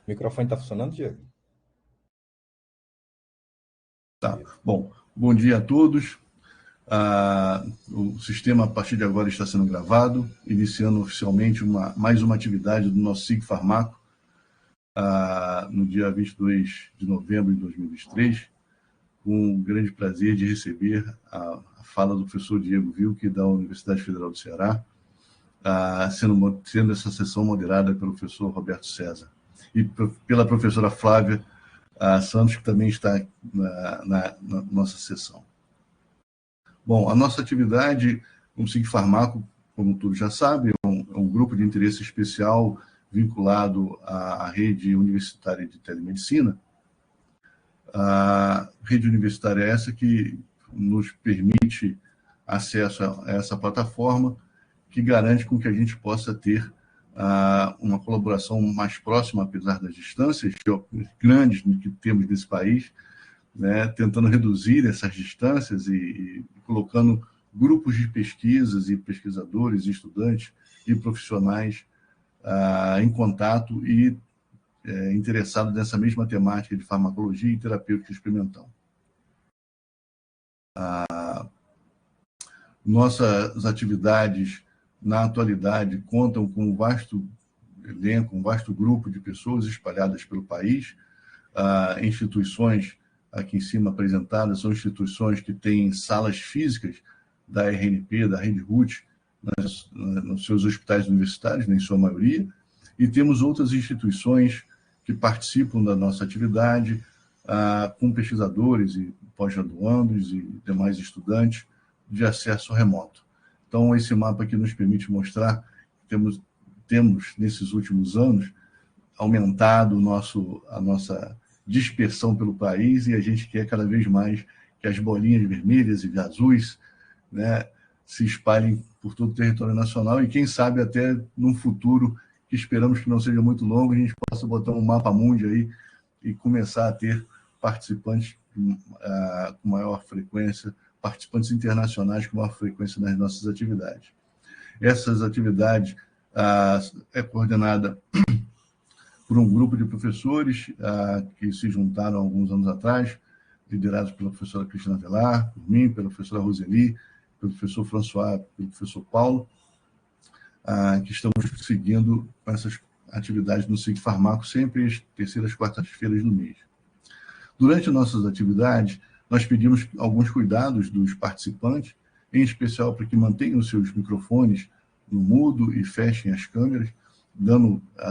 O microfone está funcionando, Diego? Tá. Bom dia a todos. O sistema, a partir de agora, está sendo gravado, iniciando oficialmente mais uma atividade do nosso SIG Farmaco, no dia 22 de novembro de 2023, com o grande prazer de receber a fala do professor Diego Wilk, da Universidade Federal do Ceará, sendo essa sessão moderada pelo professor Roberto César e pela professora Flávia Santos, que também está na nossa sessão. Bom, a nossa atividade, o SIG Farmaco, como todos já sabem, é um grupo de interesse especial vinculado à rede universitária de telemedicina. A rede universitária é essa que nos permite acesso a essa plataforma, que garante com que a gente possa ter uma colaboração mais próxima, apesar das distâncias grandes que temos nesse país, né, tentando reduzir essas distâncias e colocando grupos de pesquisas e pesquisadores, estudantes e profissionais em contato e interessados nessa mesma temática de farmacologia e terapêutica experimental. Nossas atividades, na atualidade, contam com um vasto elenco, um vasto grupo de pessoas espalhadas pelo país, instituições aqui em cima apresentadas são instituições que têm salas físicas da RNP, da Rede RUT, nos seus hospitais universitários, em sua maioria, e temos outras instituições que participam da nossa atividade, com pesquisadores e pós-graduandos e demais estudantes de acesso remoto. Então, esse mapa aqui nos permite mostrar que temos nesses últimos anos, aumentado a nossa dispersão pelo país, e a gente quer cada vez mais que as bolinhas vermelhas e azuis, né, se espalhem por todo o território nacional, e quem sabe até num futuro, que esperamos que não seja muito longo, a gente possa botar um mapa mundi aí e começar a ter participantes com maior frequência, participantes internacionais com maior frequência nas nossas atividades. Essas atividades é coordenada por um grupo de professores que se juntaram alguns anos atrás, liderados pela professora Cristina Velar, por mim, pela professora Roseli, pelo professor François, pelo professor Paulo, que estamos seguindo com essas atividades no SIG Farmaco, sempre às terceiras e quartas-feiras do mês. Durante nossas atividades, nós pedimos alguns cuidados dos participantes, em especial para que mantenham os seus microfones no mudo e fechem as câmeras,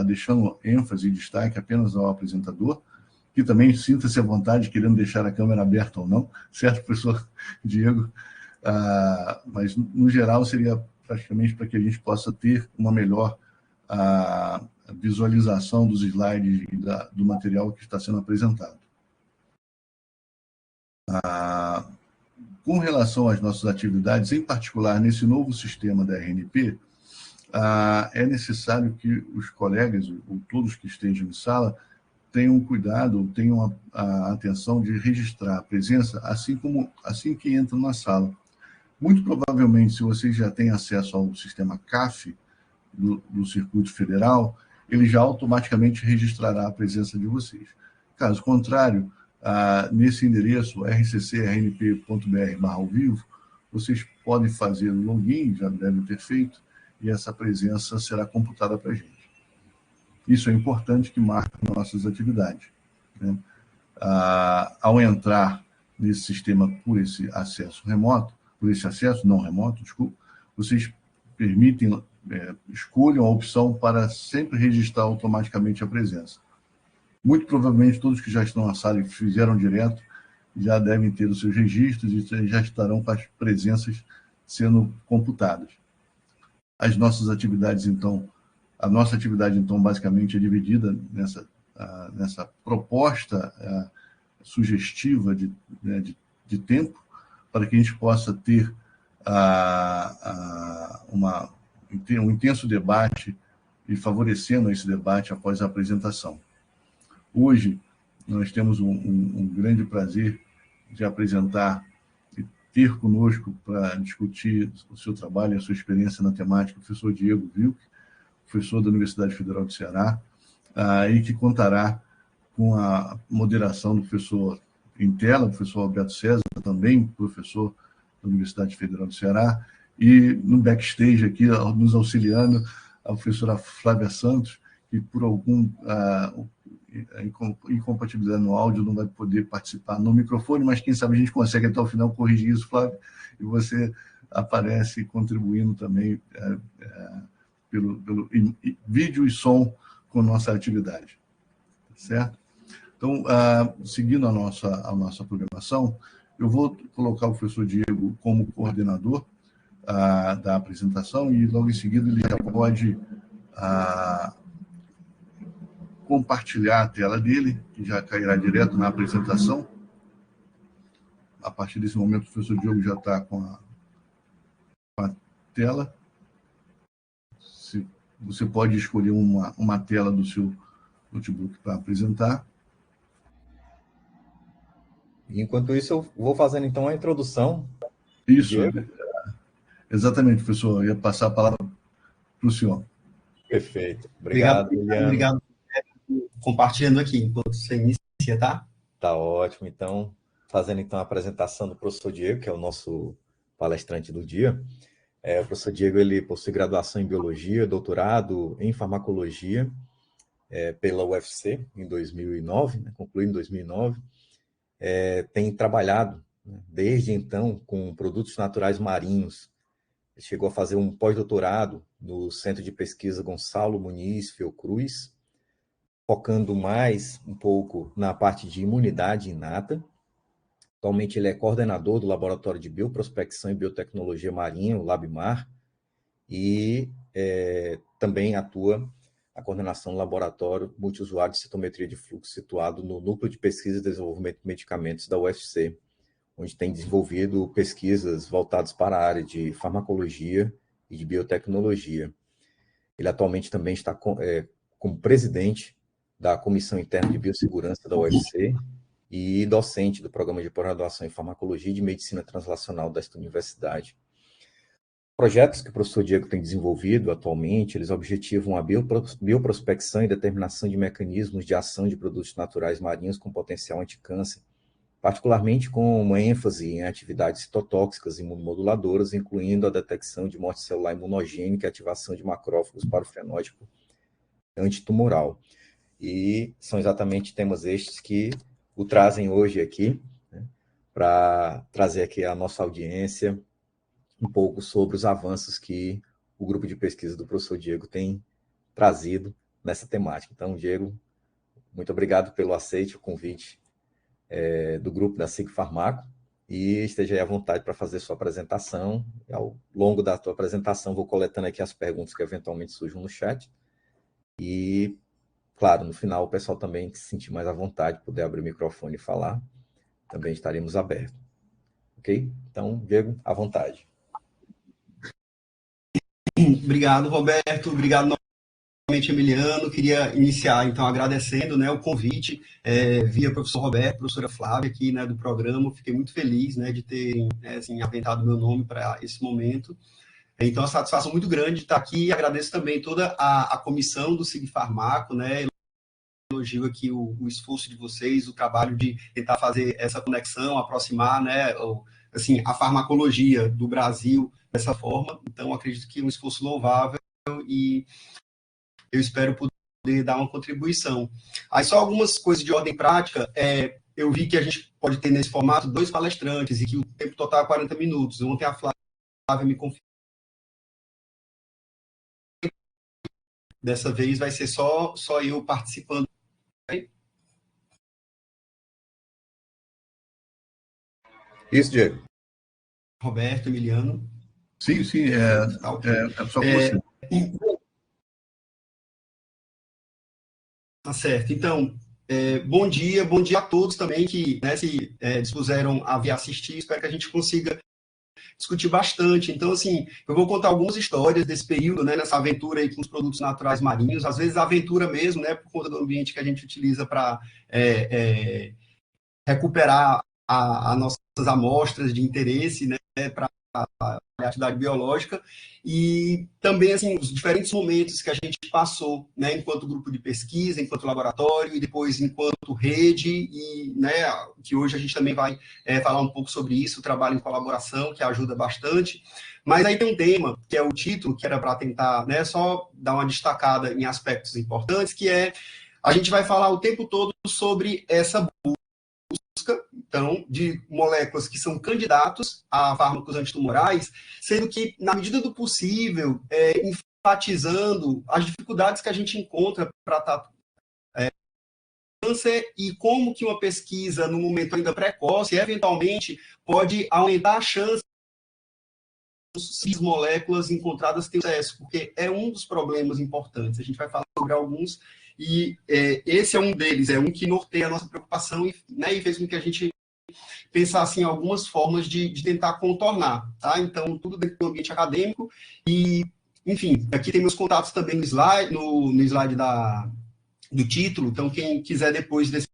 deixando ênfase e destaque apenas ao apresentador, que também sinta-se à vontade, querendo deixar a câmera aberta ou não, certo, professor Diego? Mas, no geral, seria praticamente para que a gente possa ter uma melhor visualização dos slides e do material que está sendo apresentado. Com relação às nossas atividades, em particular nesse novo sistema da RNP, é necessário que os colegas, ou todos que estejam em sala, tenham cuidado, tenham a atenção de registrar a presença assim que entram na sala. Muito provavelmente, se vocês já têm acesso ao sistema CAF do Circuito Federal, ele já automaticamente registrará a presença de vocês. Caso contrário, nesse endereço rccrnp.br/ao-vivo, vocês podem fazer o login, já devem ter feito, e essa presença será computada para a gente. Isso é importante, que marque nossas atividades, né? Ao entrar nesse sistema por esse acesso não remoto, desculpa, vocês escolham a opção para sempre registrar automaticamente a presença. Muito provavelmente todos que já estão na sala e fizeram direto já devem ter os seus registros e já estarão com as presenças sendo computadas. A nossa atividade, então, basicamente é dividida nessa proposta sugestiva de tempo, para que a gente possa ter um intenso debate e favorecendo esse debate após a apresentação. Hoje, nós temos um grande prazer de apresentar e ter conosco para discutir o seu trabalho e a sua experiência na temática o professor Diego Wilk, professor da Universidade Federal do Ceará, e que contará com a moderação do professor em tela, o professor Alberto César, também professor da Universidade Federal do Ceará, e no backstage aqui, nos auxiliando, a professora Flávia Santos, que por algum incompatibilidade no áudio não vai poder participar no microfone, mas quem sabe a gente consegue até o final corrigir isso, Flávia, e você aparece contribuindo também pelo vídeo e som com nossa atividade, certo? Então, seguindo a nossa programação, eu vou colocar o professor Diego como coordenador da apresentação e logo em seguida ele já pode compartilhar a tela dele, que já cairá direto na apresentação. A partir desse momento, o professor Diogo já está com a tela. Você pode escolher uma tela do seu notebook para apresentar. Enquanto isso, eu vou fazendo, então, a introdução. Isso, exatamente, professor. Eu ia passar a palavra para o senhor. Perfeito. Obrigado, Juliano. Obrigado. Compartilhando aqui enquanto você inicia, tá? Tá ótimo. Então, fazendo então a apresentação do professor Diego, que é o nosso palestrante do dia. O professor Diego, ele possui graduação em Biologia, doutorado em Farmacologia pela UFC em 2009, concluiu em 2009. Tem trabalhado desde então com produtos naturais marinhos. Ele chegou a fazer um pós-doutorado no Centro de Pesquisa Gonçalo Muniz Fiocruz, focando mais um pouco na parte de imunidade inata. Atualmente ele é coordenador do Laboratório de Bioprospecção e Biotecnologia Marinha, o LabMar, e também atua na coordenação do Laboratório Multiusuário de Citometria de Fluxo, situado no Núcleo de Pesquisa e Desenvolvimento de Medicamentos da UFC, onde tem desenvolvido pesquisas voltadas para a área de farmacologia e de biotecnologia. Ele atualmente também está como presidente da Comissão Interna de Biossegurança da UFC e docente do Programa de Pós-Graduação em Farmacologia e de Medicina Translacional desta universidade. Projetos que o professor Diego tem desenvolvido atualmente, eles objetivam a bioprospecção e determinação de mecanismos de ação de produtos naturais marinhos com potencial anticâncer, particularmente com uma ênfase em atividades citotóxicas imunomoduladoras, incluindo a detecção de morte celular imunogênica e ativação de macrófagos para o fenótipo antitumoral. E são exatamente temas estes que o trazem hoje aqui, para trazer aqui à nossa audiência um pouco sobre os avanços que o grupo de pesquisa do professor Diego tem trazido nessa temática. Então, Diego, muito obrigado pelo aceite, o convite do grupo da SIG Farmaco, e esteja aí à vontade para fazer sua apresentação. Ao longo da tua apresentação, vou coletando aqui as perguntas que eventualmente surjam no chat, e, claro, no final, o pessoal também que se sentir mais à vontade, puder abrir o microfone e falar, também estaremos abertos. Ok? Então, Diego, à vontade. Obrigado, Roberto. Obrigado novamente, Emiliano. Queria iniciar, então, agradecendo o convite via professor Roberto, professora Flávia, aqui do programa. Fiquei muito feliz de terem aventado meu nome para esse momento. Então, a satisfação muito grande de estar aqui. Agradeço também toda a comissão do SIG Farmaco, elogio aqui o esforço de vocês, o trabalho de tentar fazer essa conexão, aproximar a farmacologia do Brasil dessa forma. Então, acredito que é um esforço louvável e eu espero poder dar uma contribuição. Aí, só algumas coisas de ordem prática. Eu vi que a gente pode ter nesse formato 2 palestrantes e que o tempo total é 40 minutos. Ontem a Flávia me confirmou. Dessa vez vai ser só eu participando. Isso, Diego. Roberto, Emiliano. Sim, Tá okay. É só você. Tá certo. Então, bom dia a todos também que se dispuseram a vir assistir. Espero que a gente consiga discutir bastante. Então, assim, eu vou contar algumas histórias desse período, nessa aventura aí com os produtos naturais marinhos, às vezes aventura mesmo, por conta do ambiente que a gente utiliza para recuperar as nossas amostras de interesse, para atividade biológica, e também assim, os diferentes momentos que a gente passou, né, enquanto grupo de pesquisa, enquanto laboratório, e depois enquanto rede, e né, que hoje a gente também vai falar um pouco sobre isso, o trabalho em colaboração, que ajuda bastante. Mas aí tem um tema, que é o título, que era para tentar, né, só dar uma destacada em aspectos importantes, que é, a gente vai falar o tempo todo sobre essa então, de moléculas que são candidatos a fármacos antitumorais, sendo que, na medida do possível, enfatizando as dificuldades que a gente encontra para tratar câncer e como que uma pesquisa, no momento ainda precoce, eventualmente, pode aumentar a chance de as moléculas encontradas terem sucesso, porque é um dos problemas importantes. A gente vai falar sobre alguns, e esse é um deles, é um que norteia a nossa preocupação e, né, e fez com que a gente pensasse em algumas formas de tentar contornar, tá? Então, tudo dentro do ambiente acadêmico e, enfim, aqui tem meus contatos também no slide, no slide do título, então quem quiser depois desse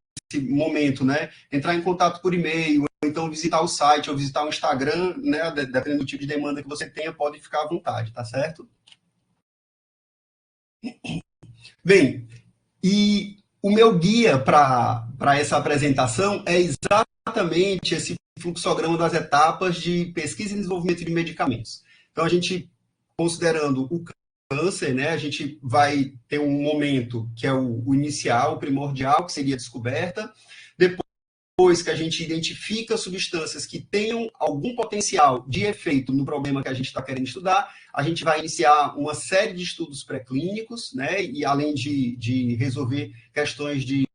momento, né, entrar em contato por e-mail, ou então visitar o site, ou visitar o Instagram, né, dependendo do tipo de demanda que você tenha, pode ficar à vontade, tá certo? Bem, e o meu guia para essa apresentação é exatamente esse fluxograma das etapas de pesquisa e desenvolvimento de medicamentos. Então, a gente, considerando o câncer, né, a gente vai ter um momento que é o inicial, o primordial, que seria a descoberta. Depois que a gente identifica substâncias que tenham algum potencial de efeito no problema que a gente está querendo estudar, a gente vai iniciar uma série de estudos pré-clínicos, né, e além de resolver questões de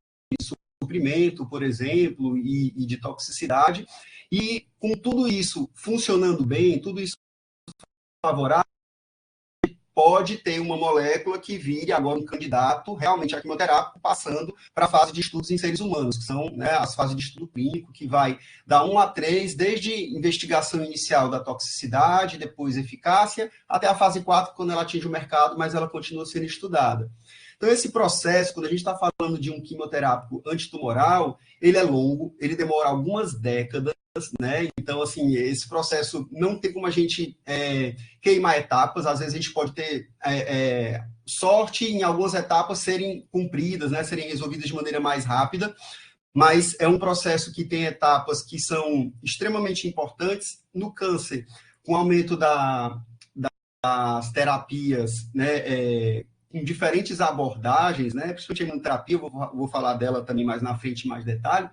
suprimento, por exemplo, e de toxicidade. E com tudo isso funcionando bem, tudo isso favorável, pode ter uma molécula que vire agora um candidato realmente a quimioterápico, passando para a fase de estudos em seres humanos, que são, né, as fases de estudo clínico, que vai da 1 a 3, desde investigação inicial da toxicidade, depois eficácia, até a fase 4, quando ela atinge o mercado, mas ela continua sendo estudada. Então, esse processo, quando a gente está falando de um quimioterápico antitumoral, ele é longo, ele demora algumas décadas, né? Então, assim, esse processo não tem como a gente queimar etapas, às vezes a gente pode ter sorte em algumas etapas serem cumpridas, né? Serem resolvidas de maneira mais rápida, mas é um processo que tem etapas que são extremamente importantes. No câncer, com o aumento das terapias, né, com diferentes abordagens, né, principalmente a imunoterapia, eu vou falar dela também mais na frente, em mais detalhe,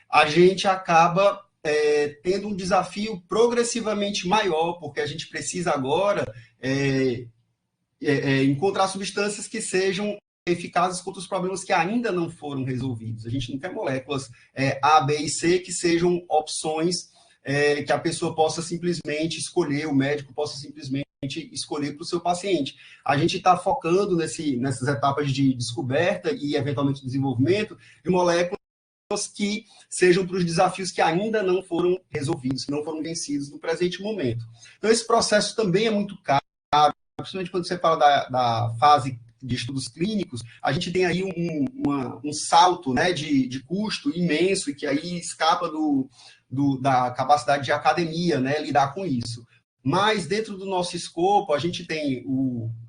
a gente acaba tendo um desafio progressivamente maior, porque a gente precisa agora encontrar substâncias que sejam eficazes contra os problemas que ainda não foram resolvidos. A gente não quer moléculas A, B e C que sejam opções que a pessoa possa simplesmente escolher, o médico possa simplesmente escolher para o seu paciente. A gente está focando nessas etapas de descoberta e, eventualmente, desenvolvimento de moléculas que sejam para os desafios que ainda não foram resolvidos, que não foram vencidos no presente momento. Então, esse processo também é muito caro, principalmente quando você fala da fase de estudos clínicos, a gente tem aí um salto, né, de custo imenso e que aí escapa da capacidade de academia, né, lidar com isso. Mas, dentro do nosso escopo, a gente tem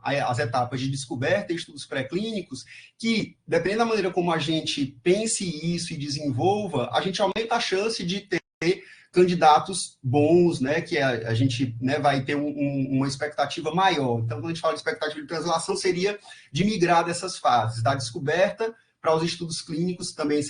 as etapas de descoberta e estudos pré-clínicos que, dependendo da maneira como a gente pense isso e desenvolva, a gente aumenta a chance de ter candidatos bons, né, que a gente, né, vai ter uma expectativa maior. Então, quando a gente fala de expectativa de translação, seria de migrar dessas fases, da descoberta para os estudos clínicos também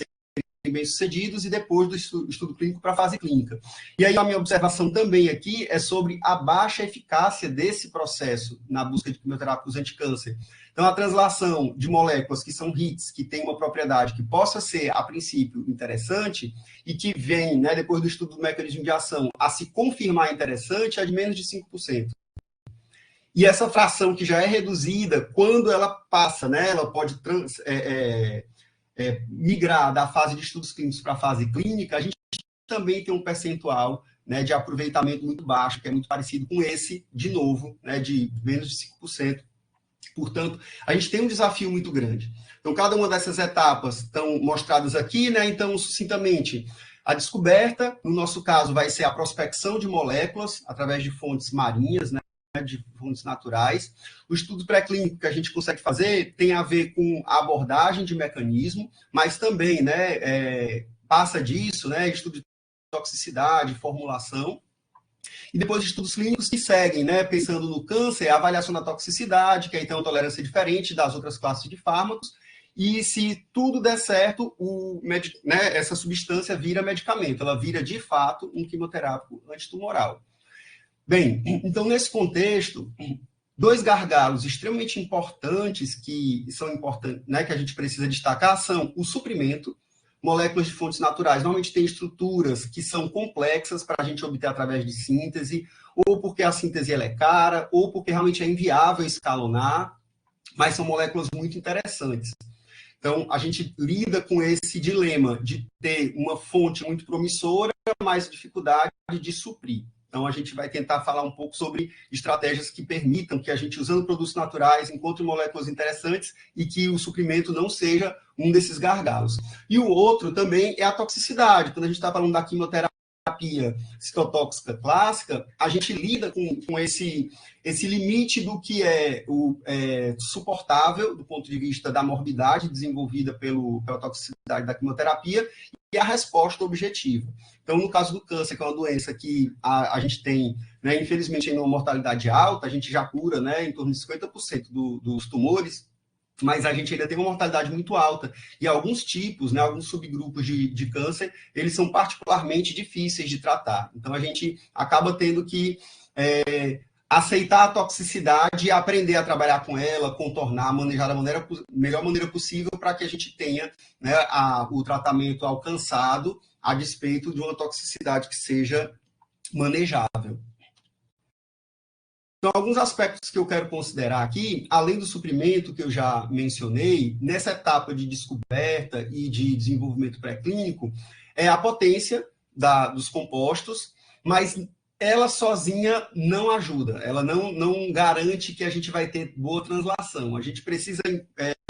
bem-sucedidos e depois do estudo clínico para a fase clínica. E aí a minha observação também aqui é sobre a baixa eficácia desse processo na busca de quimioterápicos anticâncer. Então, a translação de moléculas que são hits, que tem uma propriedade que possa ser, a princípio, interessante e que vem, né, depois do estudo do mecanismo de ação, a se confirmar interessante, é de menos de 5%. E essa fração que já é reduzida, quando ela passa, né, ela pode migrar da fase de estudos clínicos para a fase clínica, a gente também tem um percentual, né, de aproveitamento muito baixo, que é muito parecido com esse, de novo, né, de menos de 5%. Portanto, a gente tem um desafio muito grande. Então, cada uma dessas etapas estão mostradas aqui, né? Então, sucintamente, A descoberta, no nosso caso, vai ser a prospecção de moléculas através de fontes marinhas, né, de fontes naturais. O estudo pré-clínico que a gente consegue fazer tem a ver com a abordagem de mecanismo, mas também, né, passa disso, né, estudo de toxicidade, formulação. E depois estudos clínicos que seguem, né, pensando no câncer, a avaliação da toxicidade, que aí tem uma tolerância diferente das outras classes de fármacos, e se tudo der certo, né, essa substância vira medicamento, ela vira, de fato, um quimioterápico antitumoral. Bem, então, nesse contexto, dois gargalos extremamente importantes que são importantes, né, que a gente precisa destacar são o suprimento. Moléculas de fontes naturais normalmente têm estruturas que são complexas para a gente obter através de síntese, ou porque a síntese ela é cara, ou porque realmente é inviável escalonar, mas são moléculas muito interessantes. Então, a gente lida com esse dilema de ter uma fonte muito promissora, mas dificuldade de suprir. Então, a gente vai tentar falar um pouco sobre estratégias que permitam que a gente, usando produtos naturais, encontre moléculas interessantes e que o suprimento não seja um desses gargalos. E o outro também é a toxicidade. Quando a gente está falando da quimioterapia citotóxica clássica, a gente lida com esse limite do que é suportável do ponto de vista da morbidade desenvolvida pela toxicidade da quimioterapia e a resposta objetiva. Então, no caso do câncer, que é uma doença que a gente tem, né, infelizmente, uma mortalidade alta, a gente já cura, né, em torno de 50% dos tumores, mas a gente ainda tem uma mortalidade muito alta. E alguns tipos, né, alguns subgrupos de câncer, eles são particularmente difíceis de tratar. Então, a gente acaba tendo que aceitar a toxicidade e aprender a trabalhar com ela, contornar, manejar da melhor maneira possível para que a gente tenha, né, o tratamento alcançado a despeito de uma toxicidade que seja manejável. Então, alguns aspectos que eu quero considerar aqui, além do suprimento que eu já mencionei, nessa etapa de descoberta e de desenvolvimento pré-clínico, é a potência dos compostos, mas ela sozinha não ajuda, ela não garante que a gente vai ter boa translação. A gente precisa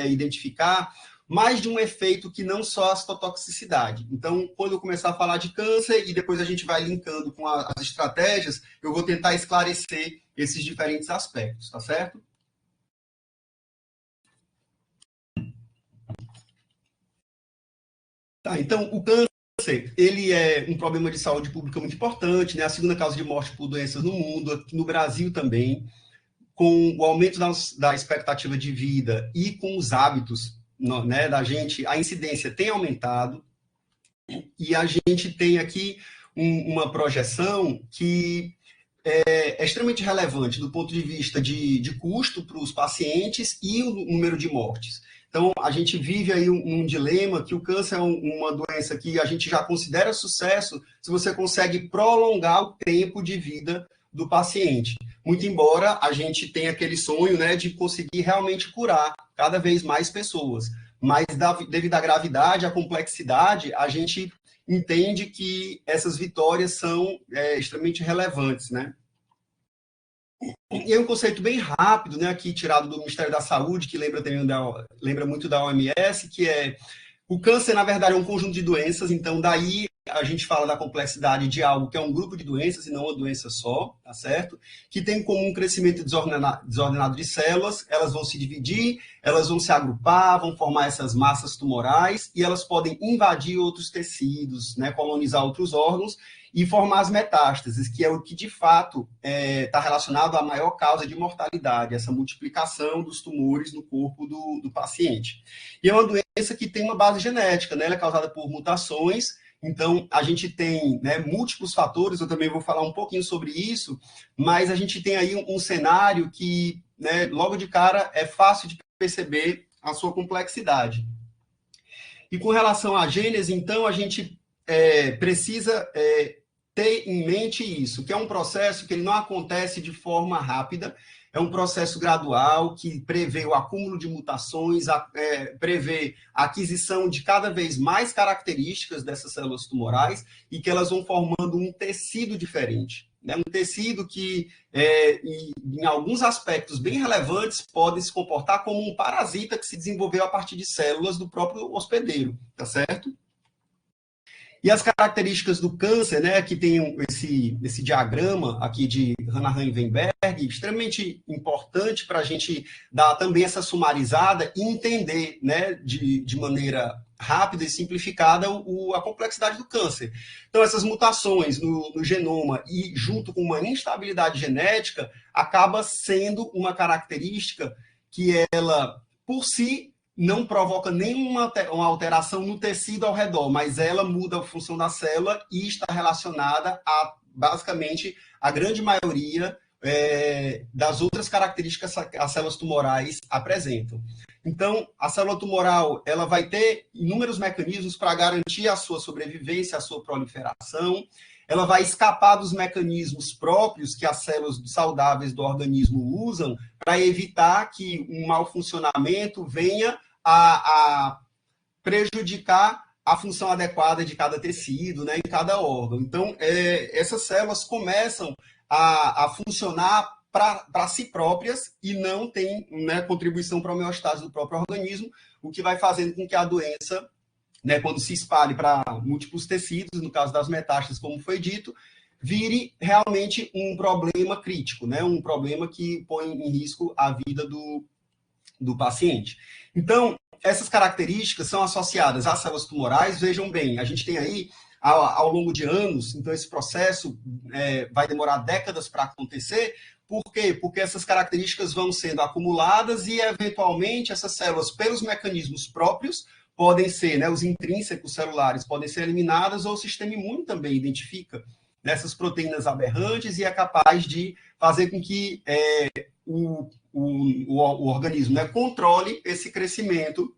identificar mais de um efeito que não só a citotoxicidade. Então, quando eu começar a falar de câncer e depois a gente vai linkando com as estratégias, eu vou tentar esclarecer esses diferentes aspectos, tá certo? Tá, então, o câncer, ele é um problema de saúde pública muito importante, né? A segunda causa de morte por doenças no mundo, aqui no Brasil também, com o aumento da expectativa de vida e com os hábitos, né, da gente, a incidência tem aumentado, e a gente tem aqui uma projeção que é extremamente relevante do ponto de vista de custo para os pacientes e o número de mortes. Então, a gente vive aí um dilema que o câncer é uma doença que a gente já considera sucesso se você consegue prolongar o tempo de vida do paciente. Muito embora a gente tenha aquele sonho, né, de conseguir realmente curar cada vez mais pessoas. Mas, devido à gravidade, à complexidade, a gente entende que essas vitórias são extremamente relevantes, né? E é um conceito bem rápido, né, aqui tirado do Ministério da Saúde, que lembra muito da OMS, que é o câncer, na verdade, é um conjunto de doenças, então daí a gente fala da complexidade de algo que é um grupo de doenças e não uma doença só, tá certo? Que tem em comum um crescimento desordenado de células, elas vão se dividir, elas vão se agrupar, vão formar essas massas tumorais e elas podem invadir outros tecidos, né, colonizar outros órgãos e formar as metástases, que é o que de fato está relacionado à maior causa de mortalidade, essa multiplicação dos tumores no corpo do paciente. E é uma doença que tem uma base genética, né? Ela é causada por mutações. Então, a gente tem, né, múltiplos fatores, eu também vou falar um pouquinho sobre isso, mas a gente tem aí um cenário que, né, logo de cara, é fácil de perceber a sua complexidade. E com relação à gênese, então, a gente precisa ter em mente isso, que é um processo que ele não acontece de forma rápida, é um processo gradual que prevê o acúmulo de mutações, prevê a aquisição de cada vez mais características dessas células tumorais e que elas vão formando um tecido diferente. Né? Um tecido que, em alguns aspectos bem relevantes, pode se comportar como um parasita que se desenvolveu a partir de células do próprio hospedeiro, tá certo? E as características do câncer, né, que tem esse diagrama aqui de Hanahan e Weinberg, extremamente importante para a gente dar também essa sumarizada e entender, né, de maneira rápida e simplificada a complexidade do câncer. Então, essas mutações no genoma e junto com uma instabilidade genética, acaba sendo uma característica que ela, por si, não provoca nenhuma alteração no tecido ao redor, mas ela muda a função da célula e está relacionada a, basicamente, a grande maioria das outras características que as células tumorais apresentam. Então, a célula tumoral ela vai ter inúmeros mecanismos para garantir a sua sobrevivência, a sua proliferação. Ela vai escapar dos mecanismos próprios que as células saudáveis do organismo usam para evitar que um mau funcionamento venha a prejudicar a função adequada de cada tecido, né, em cada órgão. Então, essas células começam a funcionar para si próprias e não tem, né, contribuição para a homeostase do próprio organismo, o que vai fazendo com que a doença, né, quando se espalhe para múltiplos tecidos, no caso das metástases, como foi dito, vire realmente um problema crítico, né, um problema que põe em risco a vida do paciente. Então, essas características são associadas às células tumorais. Vejam bem, a gente tem aí, ao longo de anos, então esse processo vai demorar décadas para acontecer. Por quê? Porque essas características vão sendo acumuladas e, eventualmente, essas células, pelos mecanismos próprios, podem ser, né, os intrínsecos celulares podem ser eliminadas, ou o sistema imune também identifica nessas proteínas aberrantes e é capaz de fazer com que o organismo, né, controle esse crescimento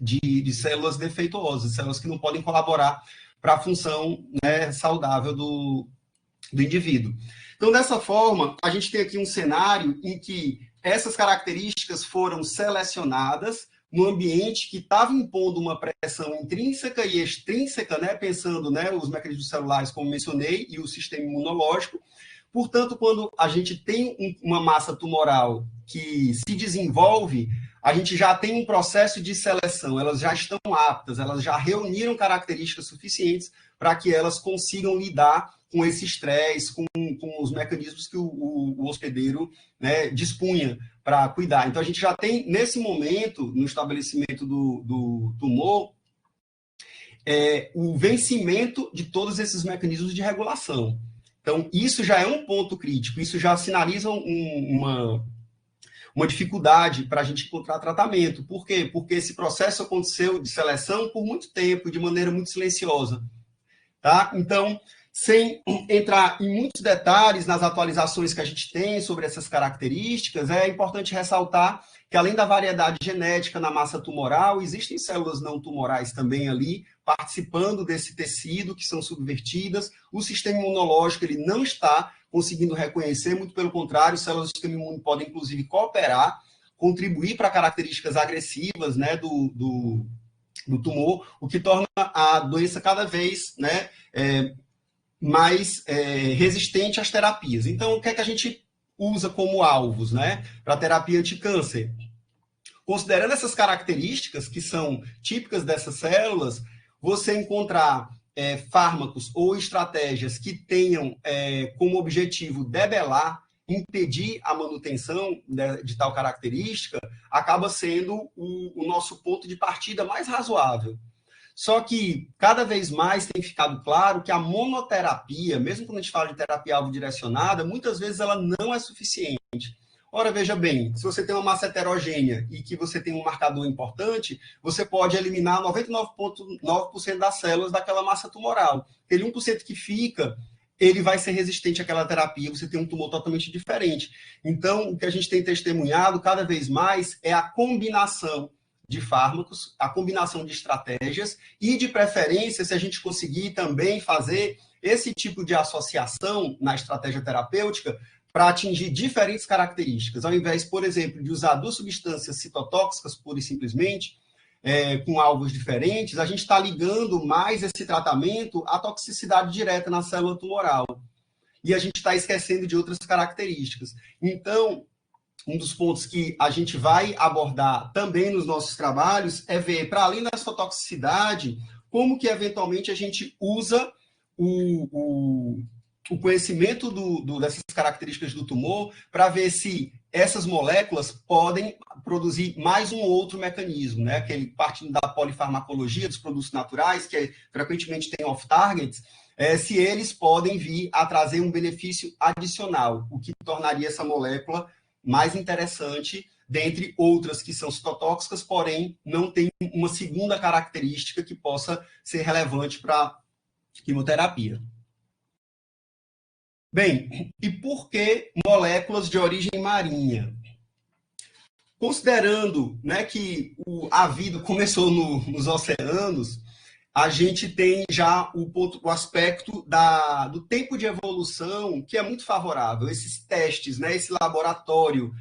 de células defeituosas, células que não podem colaborar para a função, né, saudável do indivíduo. Então, dessa forma, a gente tem aqui um cenário em que essas características foram selecionadas no ambiente que estava impondo uma pressão intrínseca e extrínseca, né, pensando, né, os mecanismos celulares, como mencionei, e o sistema imunológico. Portanto, quando a gente tem uma massa tumoral que se desenvolve, a gente já tem um processo de seleção, elas já estão aptas, elas já reuniram características suficientes para que elas consigam lidar com esse estresse, com os mecanismos que o hospedeiro, né, dispunha para cuidar. Então, a gente já tem, nesse momento, no estabelecimento do tumor, o vencimento de todos esses mecanismos de regulação. Então, isso já é um ponto crítico, isso já sinaliza uma dificuldade para a gente encontrar tratamento. Por quê? Porque esse processo aconteceu de seleção por muito tempo, de maneira muito silenciosa. Tá? Então, sem entrar em muitos detalhes nas atualizações que a gente tem sobre essas características, é importante ressaltar que, além da variedade genética na massa tumoral, existem células não tumorais também ali, participando desse tecido, que são subvertidas. O sistema imunológico ele não está conseguindo reconhecer, muito pelo contrário, células do sistema imune podem, inclusive, cooperar, contribuir para características agressivas, né, do tumor, o que torna a doença cada vez, né, mais resistente às terapias. Então, o que é que a gente usa como alvos, né, para terapia anticâncer? Considerando essas características que são típicas dessas células, você encontrar fármacos ou estratégias que tenham como objetivo debelar, impedir a manutenção de tal característica, acaba sendo o nosso ponto de partida mais razoável. Só que, cada vez mais tem ficado claro que a monoterapia, mesmo quando a gente fala de terapia-alvo direcionada, muitas vezes ela não é suficiente. Ora, veja bem, se você tem uma massa heterogênea e que você tem um marcador importante, você pode eliminar 99,9% das células daquela massa tumoral. Aquele 1% que fica, ele vai ser resistente àquela terapia, você tem um tumor totalmente diferente. Então, o que a gente tem testemunhado cada vez mais é a combinação de fármacos, a combinação de estratégias e, de preferência, se a gente conseguir também fazer esse tipo de associação na estratégia terapêutica para atingir diferentes características. Ao invés, por exemplo, de usar 2 substâncias citotóxicas, pura e simplesmente, com alvos diferentes, a gente está ligando mais esse tratamento à toxicidade direta na célula tumoral. E a gente está esquecendo de outras características. Então, um dos pontos que a gente vai abordar também nos nossos trabalhos é ver, para além da citotoxicidade, como que, eventualmente, a gente usa o conhecimento dessas características do tumor para ver se essas moléculas podem produzir mais um outro mecanismo, né? Aquele partindo da polifarmacologia dos produtos naturais, que frequentemente tem off-targets, se eles podem vir a trazer um benefício adicional, o que tornaria essa molécula mais interessante, dentre outras que são citotóxicas, porém não tem uma segunda característica que possa ser relevante para quimioterapia. Bem, e por que moléculas de origem marinha? Considerando, né, que a vida começou nos oceanos, a gente tem já o aspecto do tempo de evolução, que é muito favorável. Esses testes, né, esse laboratório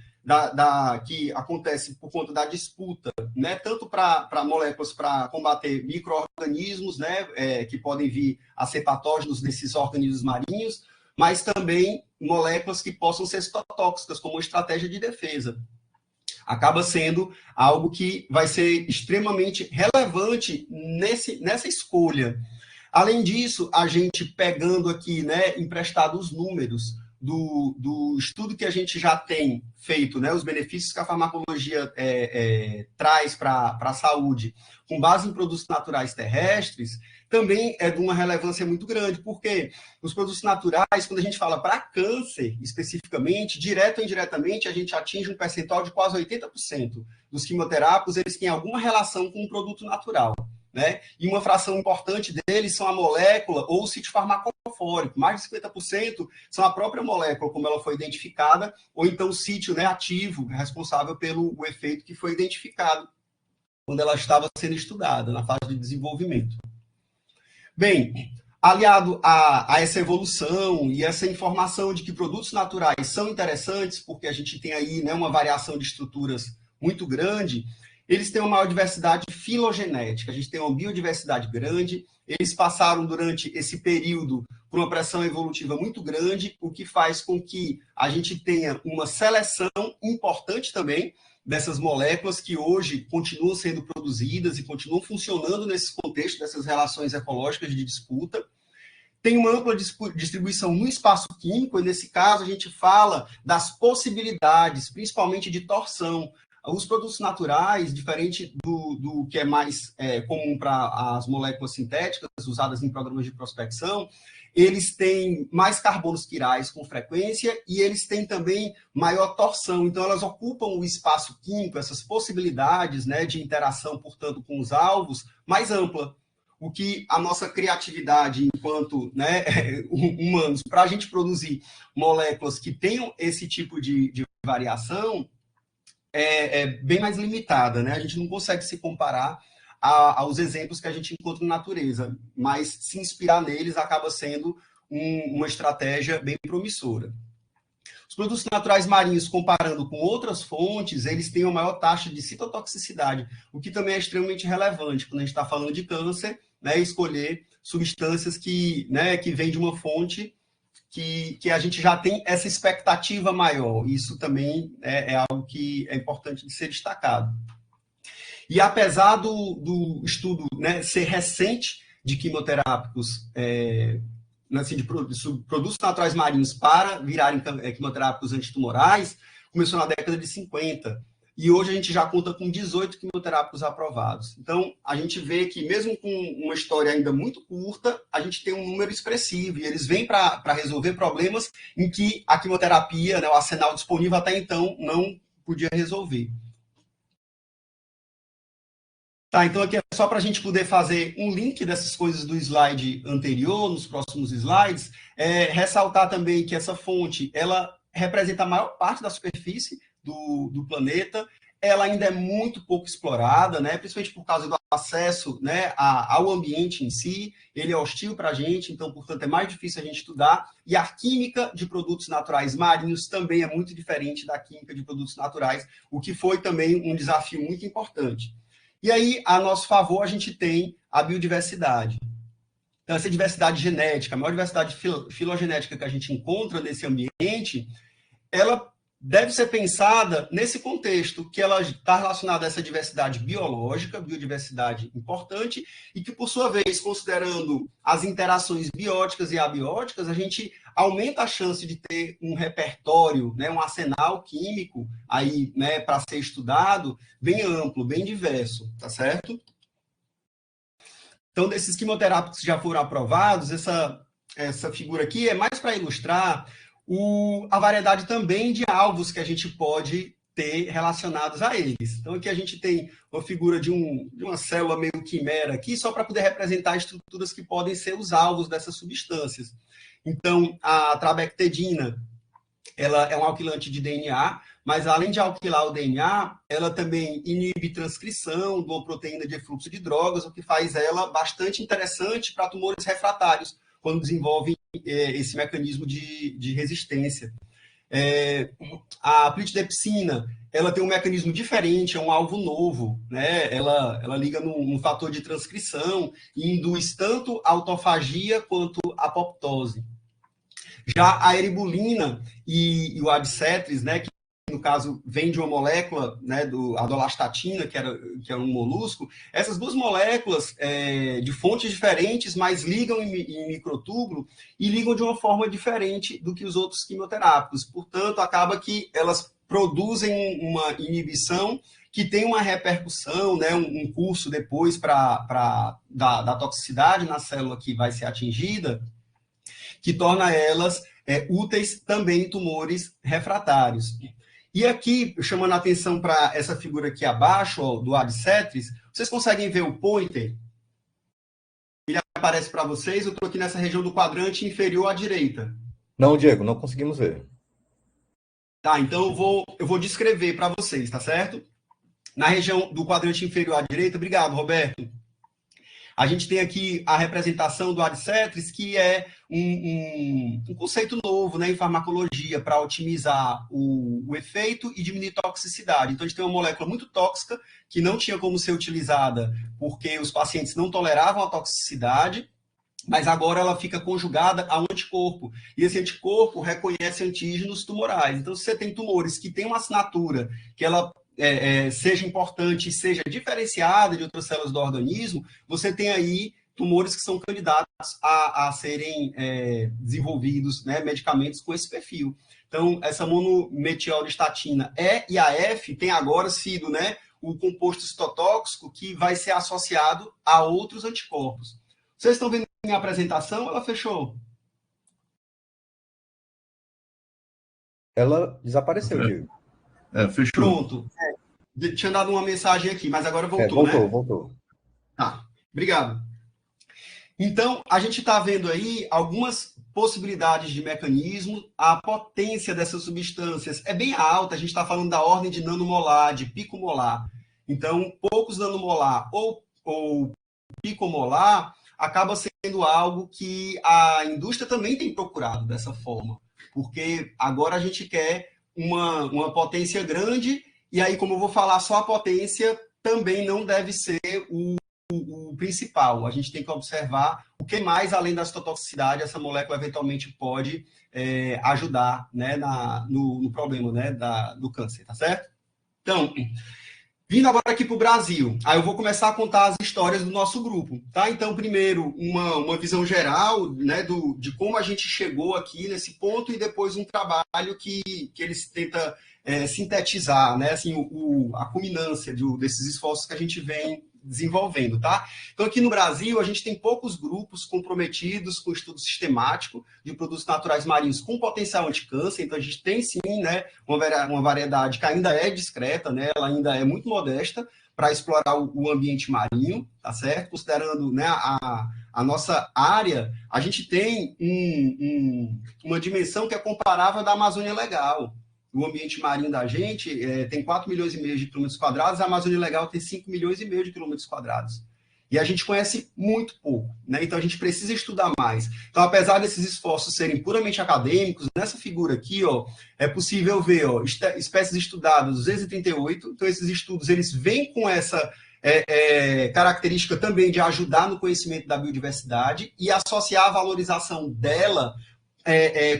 que acontece por conta da disputa, né, tanto para moléculas para combater micro-organismos, né, que podem vir a ser patógenos desses organismos marinhos, mas também moléculas que possam ser citotóxicas, como estratégia de defesa. Acaba sendo algo que vai ser extremamente relevante nessa escolha. Além disso, a gente pegando aqui, né, emprestado os números do estudo que a gente já tem feito, né, os benefícios que a farmacologia traz para a saúde, com base em produtos naturais terrestres, também é de uma relevância muito grande, porque os produtos naturais, quando a gente fala para câncer, especificamente, direto ou indiretamente, a gente atinge um percentual de quase 80% dos quimioterápicos, eles têm alguma relação com um produto natural, né? E uma fração importante deles são a molécula ou o sítio farmacofórico. Mais de 50% são a própria molécula, como ela foi identificada, ou então o sítio, né, ativo, responsável pelo efeito que foi identificado quando ela estava sendo estudada, na fase de desenvolvimento. Bem, aliado a essa evolução e essa informação de que produtos naturais são interessantes, porque a gente tem aí, né, uma variação de estruturas muito grande, eles têm uma maior diversidade filogenética, a gente tem uma biodiversidade grande, eles passaram durante esse período por uma pressão evolutiva muito grande, o que faz com que a gente tenha uma seleção importante também dessas moléculas que hoje continuam sendo produzidas e continuam funcionando nesse contexto dessas relações ecológicas de disputa. Tem uma ampla distribuição no espaço químico, e nesse caso a gente fala das possibilidades, principalmente de torção. Os produtos naturais, diferente do que é mais comum para as moléculas sintéticas usadas em programas de prospecção, eles têm mais carbonos quirais com frequência e eles têm também maior torção. Então, elas ocupam o espaço químico, essas possibilidades, né, de interação, portanto, com os alvos, mais ampla. O que a nossa criatividade enquanto, né, humanos, para a gente produzir moléculas que tenham esse tipo de variação, é bem mais limitada, né? A gente não consegue se comparar aos exemplos que a gente encontra na natureza, mas se inspirar neles acaba sendo uma estratégia bem promissora. Os produtos naturais marinhos, comparando com outras fontes, eles têm uma maior taxa de citotoxicidade, o que também é extremamente relevante quando a gente está falando de câncer, né? Escolher substâncias que vêm de uma fonte que a gente já tem essa expectativa maior. Isso também é algo que é importante de ser destacado. E apesar do estudo, né, ser recente de quimioterápicos, assim, de produtos naturais marinhos para virarem quimioterápicos antitumorais, começou na década de 50. E hoje a gente já conta com 18 quimioterápicos aprovados. Então, a gente vê que, mesmo com uma história ainda muito curta, a gente tem um número expressivo. E eles vêm para resolver problemas em que a quimioterapia, né, o arsenal disponível até então, não podia resolver. Tá, então aqui é só para a gente poder fazer um link dessas coisas do slide anterior, nos próximos slides, ressaltar também que essa fonte, ela representa a maior parte da superfície do planeta, ela ainda é muito pouco explorada, né, principalmente por causa do acesso, né, ao ambiente em si, ele é hostil para a gente, então, portanto, é mais difícil a gente estudar, e a química de produtos naturais marinhos também é muito diferente da química de produtos naturais, o que foi também um desafio muito importante. E aí, a nosso favor, a gente tem a biodiversidade. Então, essa diversidade genética, a maior diversidade filogenética que a gente encontra nesse ambiente, ela deve ser pensada nesse contexto, que ela está relacionada a essa diversidade biológica, biodiversidade importante, e que, por sua vez, considerando as interações bióticas e abióticas, a gente aumenta a chance de ter um repertório, né, um arsenal químico aí, né, para ser estudado, bem amplo, bem diverso, tá certo? Então, desses quimioterápicos que já foram aprovados, essa figura aqui é mais para ilustrar a variedade também de alvos que a gente pode ter relacionados a eles. Então, aqui a gente tem uma figura de uma célula meio quimera aqui, só para poder representar estruturas que podem ser os alvos dessas substâncias. Então, a trabectedina, ela é um alquilante de DNA, mas além de alquilar o DNA, ela também inibe transcrição de uma proteína de efluxo de drogas, o que faz ela bastante interessante para tumores refratários, quando desenvolvem esse mecanismo de resistência. A plitidepsina, ela tem um mecanismo diferente, é um alvo novo, né? Ela liga num fator de transcrição e induz tanto a autofagia quanto a apoptose. Já a eribulina e o adcetris, né, que no caso vem de uma molécula, né, a dolastatina, que era um molusco, essas duas moléculas de fontes diferentes, mas ligam em microtúbulo e ligam de uma forma diferente do que os outros quimioterápicos. Portanto, acaba que elas produzem uma inibição que tem uma repercussão, né, um curso depois da toxicidade na célula que vai ser atingida, que torna elas úteis também em tumores refratários. E aqui, chamando a atenção para essa figura aqui abaixo, ó, do adcetris, vocês conseguem ver o pointer? Ele aparece para vocês, eu estou aqui nessa região do quadrante inferior à direita. Não, Diego, não conseguimos ver. Tá, então eu vou descrever para vocês, tá certo? Na região do quadrante inferior à direita, obrigado, Roberto. A gente tem aqui a representação do adcetris, que é um conceito novo, né, em farmacologia para otimizar o efeito e diminuir toxicidade. Então, a gente tem uma molécula muito tóxica que não tinha como ser utilizada porque os pacientes não toleravam a toxicidade, mas agora ela fica conjugada a um anticorpo. E esse anticorpo reconhece antígenos tumorais. Então, se você tem tumores que têm uma assinatura que ela seja importante e seja diferenciada de outras células do organismo, você tem aí tumores que são candidatos a serem desenvolvidos, né, medicamentos com esse perfil. Então, essa monometilestatina E e a F tem agora sido, né, o composto citotóxico que vai ser associado a outros anticorpos. Vocês estão vendo minha apresentação? Ela fechou? Ela desapareceu, Diego. Fechou. Pronto. Tinha dado uma mensagem aqui, mas agora voltou, né? Voltou. Tá, obrigado. Então, a gente está vendo aí algumas possibilidades de mecanismo. A potência dessas substâncias é bem alta, a gente está falando da ordem de nanomolar, de picomolar. Então, poucos nanomolar ou picomolar acaba sendo algo que a indústria também tem procurado dessa forma, porque agora a gente quer uma potência grande, e aí, como eu vou falar, só a potência também não deve ser o principal. A gente tem que observar o que mais, além da citotoxicidade, essa molécula eventualmente pode ajudar, né, no problema, né, do câncer, tá certo? Então, vindo agora aqui para o Brasil, aí eu vou começar a contar as histórias do nosso grupo, tá? Então, primeiro, uma visão geral, né, de como a gente chegou aqui nesse ponto, e depois um trabalho que eles tentam sintetizar, né, assim, a culminância desses esforços que a gente vem desenvolvendo, tá? Então, aqui no Brasil, a gente tem poucos grupos comprometidos com o estudo sistemático de produtos naturais marinhos com potencial anticâncer. Então, a gente tem, sim, né, uma variedade que ainda é discreta, né, ela ainda é muito modesta para explorar o ambiente marinho, tá certo? Considerando, né, a nossa área, a gente tem uma dimensão que é comparável à da Amazônia Legal. O ambiente marinho da gente tem 4,5 milhões de quilômetros quadrados, a Amazônia Legal tem 5,5 milhões de quilômetros quadrados. E a gente conhece muito pouco, né? Então a gente precisa estudar mais. Então, apesar desses esforços serem puramente acadêmicos, nessa figura aqui, ó, é possível ver, ó, espécies estudadas 238. Então, esses estudos eles vêm com essa característica também de ajudar no conhecimento da biodiversidade e associar a valorização dela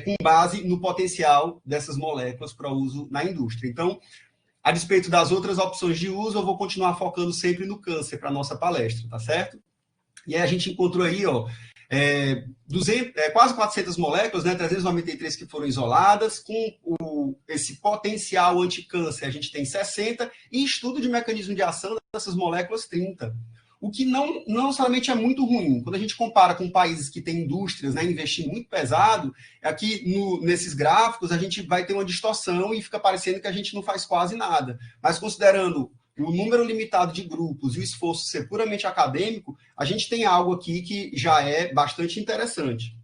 com base no potencial dessas moléculas para uso na indústria. Então, a despeito das outras opções de uso, eu vou continuar focando sempre no câncer para a nossa palestra, tá certo? E aí a gente encontrou aí, ó, quase 400 moléculas, né, 393 que foram isoladas, com esse potencial anticâncer a gente tem 60, e estudo de mecanismo de ação dessas moléculas 30. O que não necessariamente é muito ruim. Quando a gente compara com países que têm indústrias, né, investir muito pesado, aqui nesses gráficos a gente vai ter uma distorção e fica parecendo que a gente não faz quase nada. Mas considerando o número limitado de grupos e o esforço ser puramente acadêmico, a gente tem algo aqui que já é bastante interessante.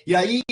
E aí,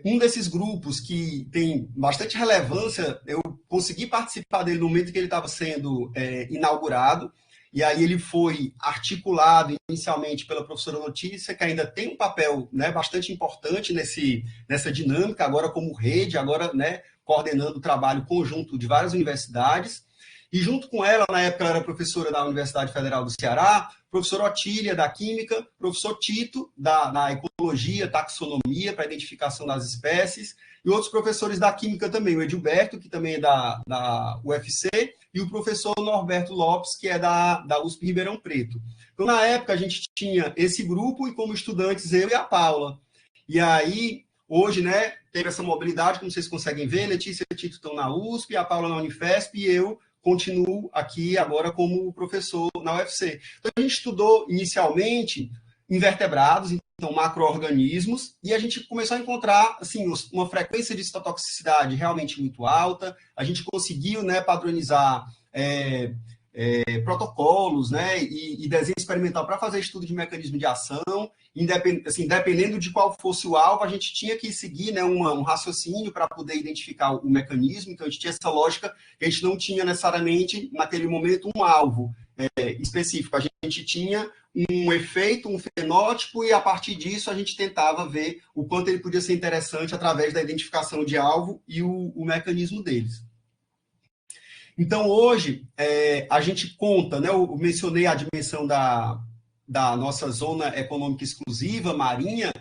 um desses grupos que tem bastante relevância, eu consegui participar dele no momento que ele estava sendo inaugurado, e aí ele foi articulado inicialmente pela professora Letícia, que ainda tem um papel, né, bastante importante nessa dinâmica, agora como rede, agora, né, coordenando o trabalho conjunto de várias universidades. E junto com ela, na época ela era professora da Universidade Federal do Ceará, professor Otília, da Química, professor Tito, da Ecologia, Taxonomia, para identificação das espécies, e outros professores da Química também, o Edilberto, que também é da UFC, e o professor Norberto Lopes, que é da USP Ribeirão Preto. Então, na época, a gente tinha esse grupo, e como estudantes, eu e a Paula. E aí, hoje, né, teve essa mobilidade, como vocês conseguem ver, Letícia e Tito estão na USP, a Paula na Unifesp, e eu continuo aqui agora como professor na UFC. Então, a gente estudou inicialmente invertebrados, então macro-organismos, e a gente começou a encontrar assim, uma frequência de citotoxicidade realmente muito alta, a gente conseguiu, né, padronizar protocolos, né, e desenho experimental para fazer estudo de mecanismo de ação, dependendo de qual fosse o alvo, a gente tinha que seguir, né, um raciocínio para poder identificar o mecanismo, então a gente tinha essa lógica que a gente não tinha necessariamente, naquele momento, um alvo específico, a gente tinha um efeito, um fenótipo, e a partir disso a gente tentava ver o quanto ele podia ser interessante através da identificação de alvo e o mecanismo deles. Então, hoje, a gente conta, né, eu mencionei a dimensão da nossa zona econômica exclusiva, marinha,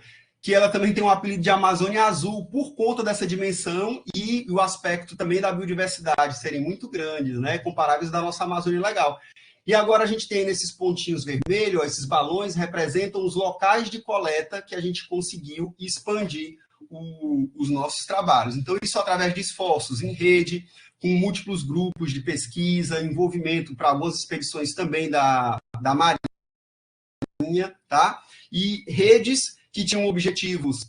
que ela também tem um apelido de Amazônia Azul, por conta dessa dimensão e o aspecto também da biodiversidade serem muito grandes, né, comparáveis da nossa Amazônia Legal. E agora a gente tem nesses pontinhos vermelhos, ó, esses balões representam os locais de coleta que a gente conseguiu expandir os nossos trabalhos. Então, isso através de esforços em rede, com múltiplos grupos de pesquisa, envolvimento para algumas expedições também da Marinha, tá? E redes que tinham objetivos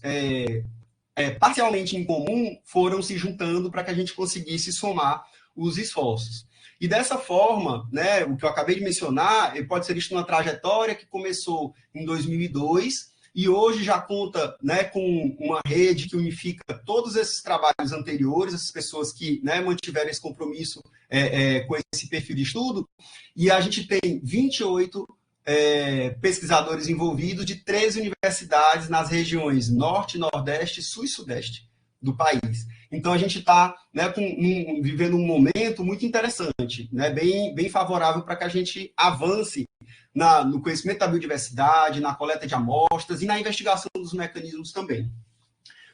parcialmente em comum foram se juntando para que a gente conseguisse somar os esforços. E dessa forma, né, o que eu acabei de mencionar, pode ser visto numa trajetória que começou em 2002 e hoje já conta, né, com uma rede que unifica todos esses trabalhos anteriores, essas pessoas que, né, mantiveram esse compromisso com esse perfil de estudo, e a gente tem 28 pesquisadores envolvidos de 13 universidades nas regiões Norte, Nordeste, Sul e Sudeste do país. Então, a gente está, né, vivendo um momento muito interessante, né, bem favorável para que a gente avance no conhecimento da biodiversidade, na coleta de amostras e na investigação dos mecanismos também.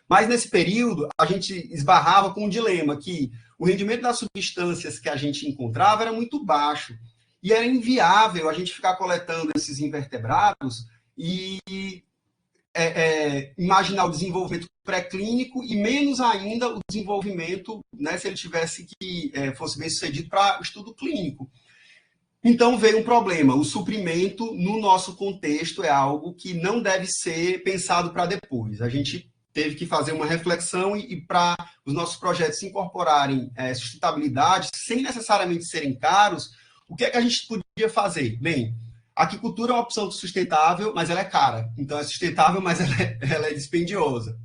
Mas, nesse período, a gente esbarrava com um dilema que o rendimento das substâncias que a gente encontrava era muito baixo e era inviável a gente ficar coletando esses invertebrados e imaginar o desenvolvimento pré-clínico e menos ainda o desenvolvimento, né, se ele tivesse que fosse bem sucedido para estudo clínico. Então veio um problema, o suprimento no nosso contexto é algo que não deve ser pensado para depois. A gente teve que fazer uma reflexão e para os nossos projetos incorporarem sustentabilidade, sem necessariamente serem caros, o que é que a gente podia fazer? Bem, a aquicultura é uma opção sustentável, mas ela é cara. Então, é sustentável, mas ela é dispendiosa.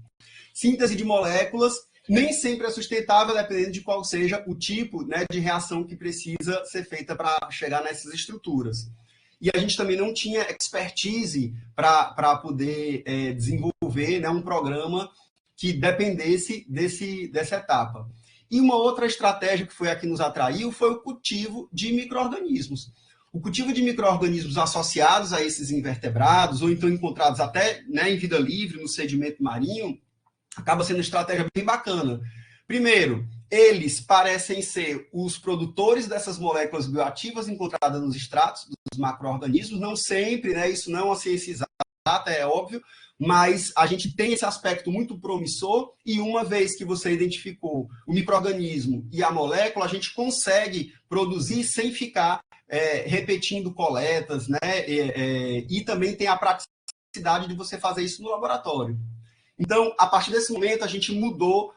Síntese de moléculas nem sempre é sustentável, dependendo de qual seja o tipo, né, de reação que precisa ser feita para chegar nessas estruturas. E a gente também não tinha expertise para poder desenvolver, né, um programa que dependesse dessa etapa. E uma outra estratégia que foi a que nos atraiu foi o cultivo de micro-organismos. O cultivo de micro-organismos associados a esses invertebrados, ou então encontrados até, né, em vida livre, no sedimento marinho, acaba sendo uma estratégia bem bacana. Primeiro, eles parecem ser os produtores dessas moléculas bioativas encontradas nos extratos dos macro-organismos, não sempre, né? Isso não é uma ciência exata, é óbvio, mas a gente tem esse aspecto muito promissor e uma vez que você identificou o micro-organismo e a molécula, a gente consegue produzir sem ficar repetindo coletas, né? E também tem a praticidade de você fazer isso no laboratório. Então, a partir desse momento, a gente mudou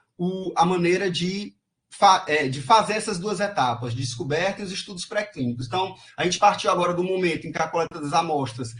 a maneira de fazer essas duas etapas, de descoberta e os estudos pré-clínicos. Então, a gente partiu agora do momento em que a coleta das amostras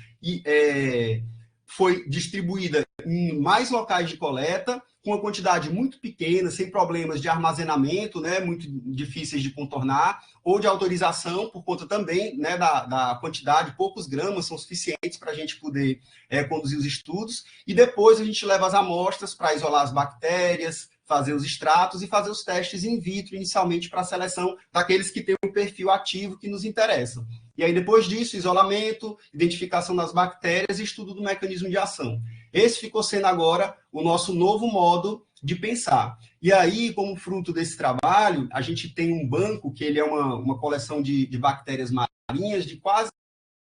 foi distribuída em mais locais de coleta, com uma quantidade muito pequena, sem problemas de armazenamento, né, muito difíceis de contornar, ou de autorização, por conta também, né, da quantidade, poucos gramas são suficientes para a gente poder conduzir os estudos, e depois a gente leva as amostras para isolar as bactérias, fazer os extratos e fazer os testes in vitro, inicialmente para a seleção daqueles que têm um perfil ativo que nos interessa. E aí, depois disso, isolamento, identificação das bactérias e estudo do mecanismo de ação. Esse ficou sendo agora o nosso novo modo de pensar. E aí, como fruto desse trabalho, a gente tem um banco, que ele é uma coleção de bactérias marinhas de quase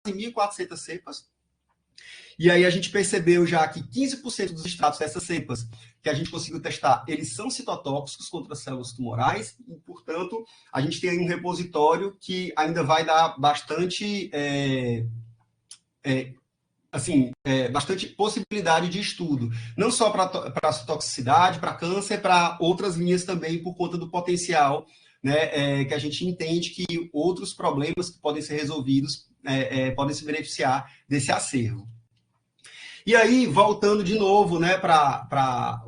1.400 cepas. E aí a gente percebeu já que 15% dos extratos dessas cepas que a gente conseguiu testar, eles são citotóxicos contra células tumorais, e, portanto, a gente tem aí um repositório que ainda vai dar bastante, bastante possibilidade de estudo, não só para toxicidade, para câncer, para outras linhas também, por conta do potencial, né, que a gente entende que outros problemas que podem ser resolvidos podem se beneficiar desse acervo. E aí, voltando de novo, né, para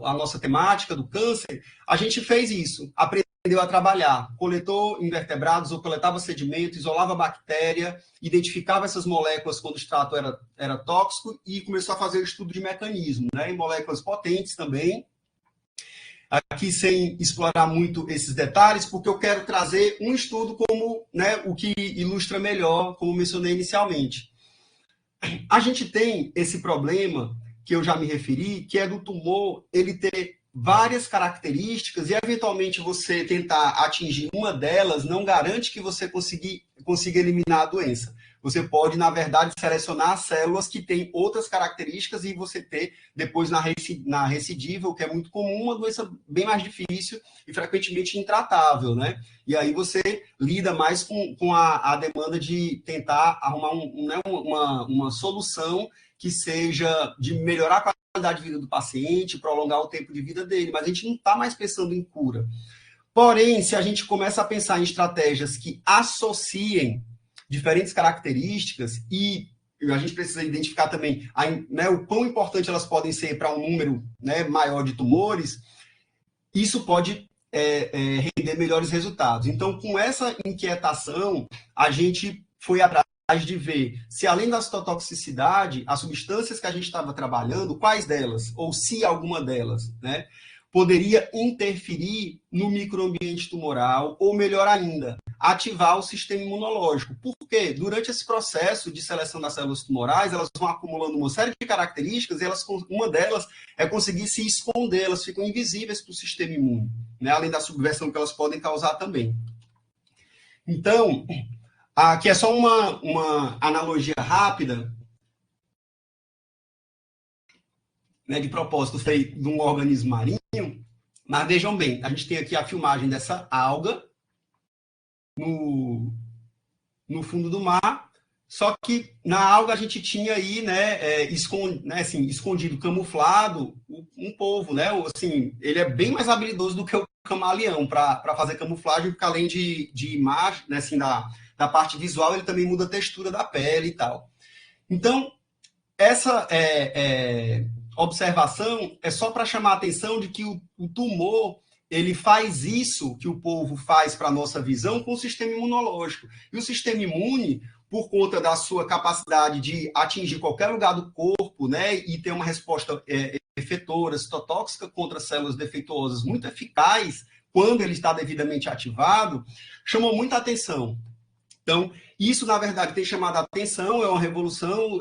a nossa temática do câncer, a gente fez isso, aprendeu a trabalhar, coletou invertebrados ou coletava sedimento, isolava a bactéria, identificava essas moléculas quando o extrato era tóxico e começou a fazer o estudo de mecanismo, né, em moléculas potentes também. Aqui sem explorar muito esses detalhes, porque eu quero trazer um estudo como, né, o que ilustra melhor, como mencionei inicialmente. A gente tem esse problema, que eu já me referi, que é do tumor ele ter várias características e, eventualmente, você tentar atingir uma delas não garante que você consiga eliminar a doença. Você pode, na verdade, selecionar células que têm outras características e você ter, depois, na recidiva, o que é muito comum, uma doença bem mais difícil e frequentemente intratável, né? E aí você lida mais com a demanda de tentar arrumar uma solução que seja de melhorar a qualidade de vida do paciente, prolongar o tempo de vida dele, mas a gente não está mais pensando em cura. Porém, se a gente começa a pensar em estratégias que associem diferentes características e a gente precisa identificar também o quão importante elas podem ser para um número, né, maior de tumores, isso pode render melhores resultados. Então, com essa inquietação, a gente foi atrás de ver se, além da citotoxicidade, as substâncias que a gente estava trabalhando, quais delas, ou se alguma delas, né, poderia interferir no microambiente tumoral, ou melhor ainda, ativar o sistema imunológico. Por quê? Durante esse processo de seleção das células tumorais, elas vão acumulando uma série de características e uma delas é conseguir se esconder, elas ficam invisíveis para o sistema imune, né? Além da subversão que elas podem causar também. Então, aqui é só uma analogia rápida, né, de propósito feito de um organismo marinho, mas vejam bem, a gente tem aqui a filmagem dessa alga no fundo do mar, só que na alga a gente tinha aí, né, escondido, camuflado, um polvo, né, assim, ele é bem mais habilidoso do que o camaleão para fazer camuflagem, porque além de imagem, né, assim, da parte visual, ele também muda a textura da pele e tal. Então, essa observação é só para chamar a atenção de que o tumor ele faz isso que o polvo faz para a nossa visão com o sistema imunológico. E o sistema imune, por conta da sua capacidade de atingir qualquer lugar do corpo, né, e ter uma resposta efetora, citotóxica contra células defeituosas muito eficaz, quando ele está devidamente ativado, chamou muita atenção. Então, isso, na verdade, tem chamado a atenção, é uma revolução,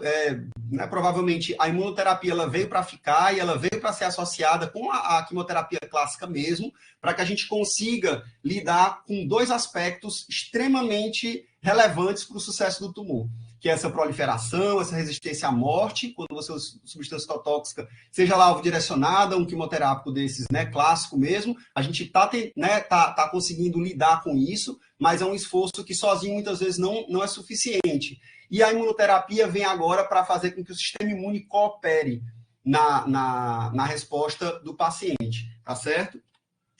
né, provavelmente a imunoterapia ela veio para ficar e ela veio para ser associada com a quimioterapia clássica mesmo, para que a gente consiga lidar com dois aspectos extremamente relevantes para o sucesso do tumor, que é essa proliferação, essa resistência à morte, quando você usa substância citotóxica, seja lá alvo direcionada, um quimioterápico desses, né, clássico mesmo, a gente tá conseguindo lidar com isso, mas é um esforço que sozinho muitas vezes não é suficiente. E a imunoterapia vem agora para fazer com que o sistema imune coopere na resposta do paciente, tá certo?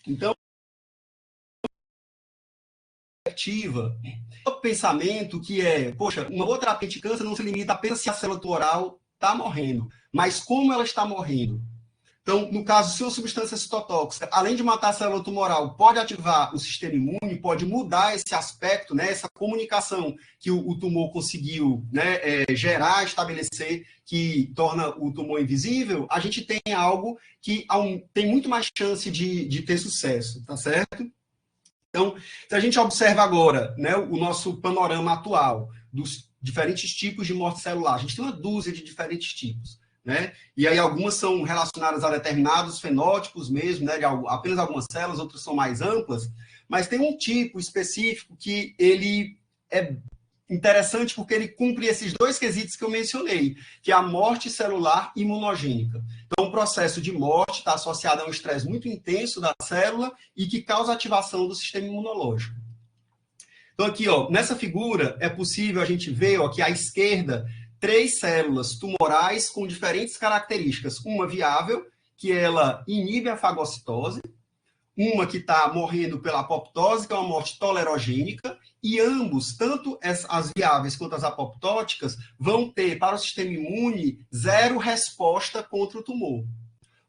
Então, o pensamento que poxa, uma boa terapia de câncer não se limita apenas se a célula tumoral está morrendo, mas como ela está morrendo. Então, no caso, se uma substância citotóxica, além de matar a célula tumoral, pode ativar o sistema imune, pode mudar esse aspecto, né, essa comunicação que o tumor conseguiu, né, gerar, estabelecer, que torna o tumor invisível, a gente tem algo que tem muito mais chance de ter sucesso, tá certo? Então, se a gente observa agora, né, o nosso panorama atual dos diferentes tipos de morte celular, a gente tem uma dúzia de diferentes tipos, né? E aí algumas são relacionadas a determinados fenótipos mesmo, né, de apenas algumas células, outras são mais amplas, mas tem um tipo específico que ele é interessante porque ele cumpre esses dois quesitos que eu mencionei, que é a morte celular imunogênica. Então, o processo de morte está associado a um estresse muito intenso da célula e que causa ativação do sistema imunológico. Então, aqui, ó, nessa figura, é possível a gente ver, ó, que à esquerda, 3 células tumorais com diferentes características. Uma viável, que ela inibe a fagocitose, uma que está morrendo pela apoptose, que é uma morte tolerogênica, e ambos, tanto as viáveis quanto as apoptóticas, vão ter, para o sistema imune, 0 resposta contra o tumor.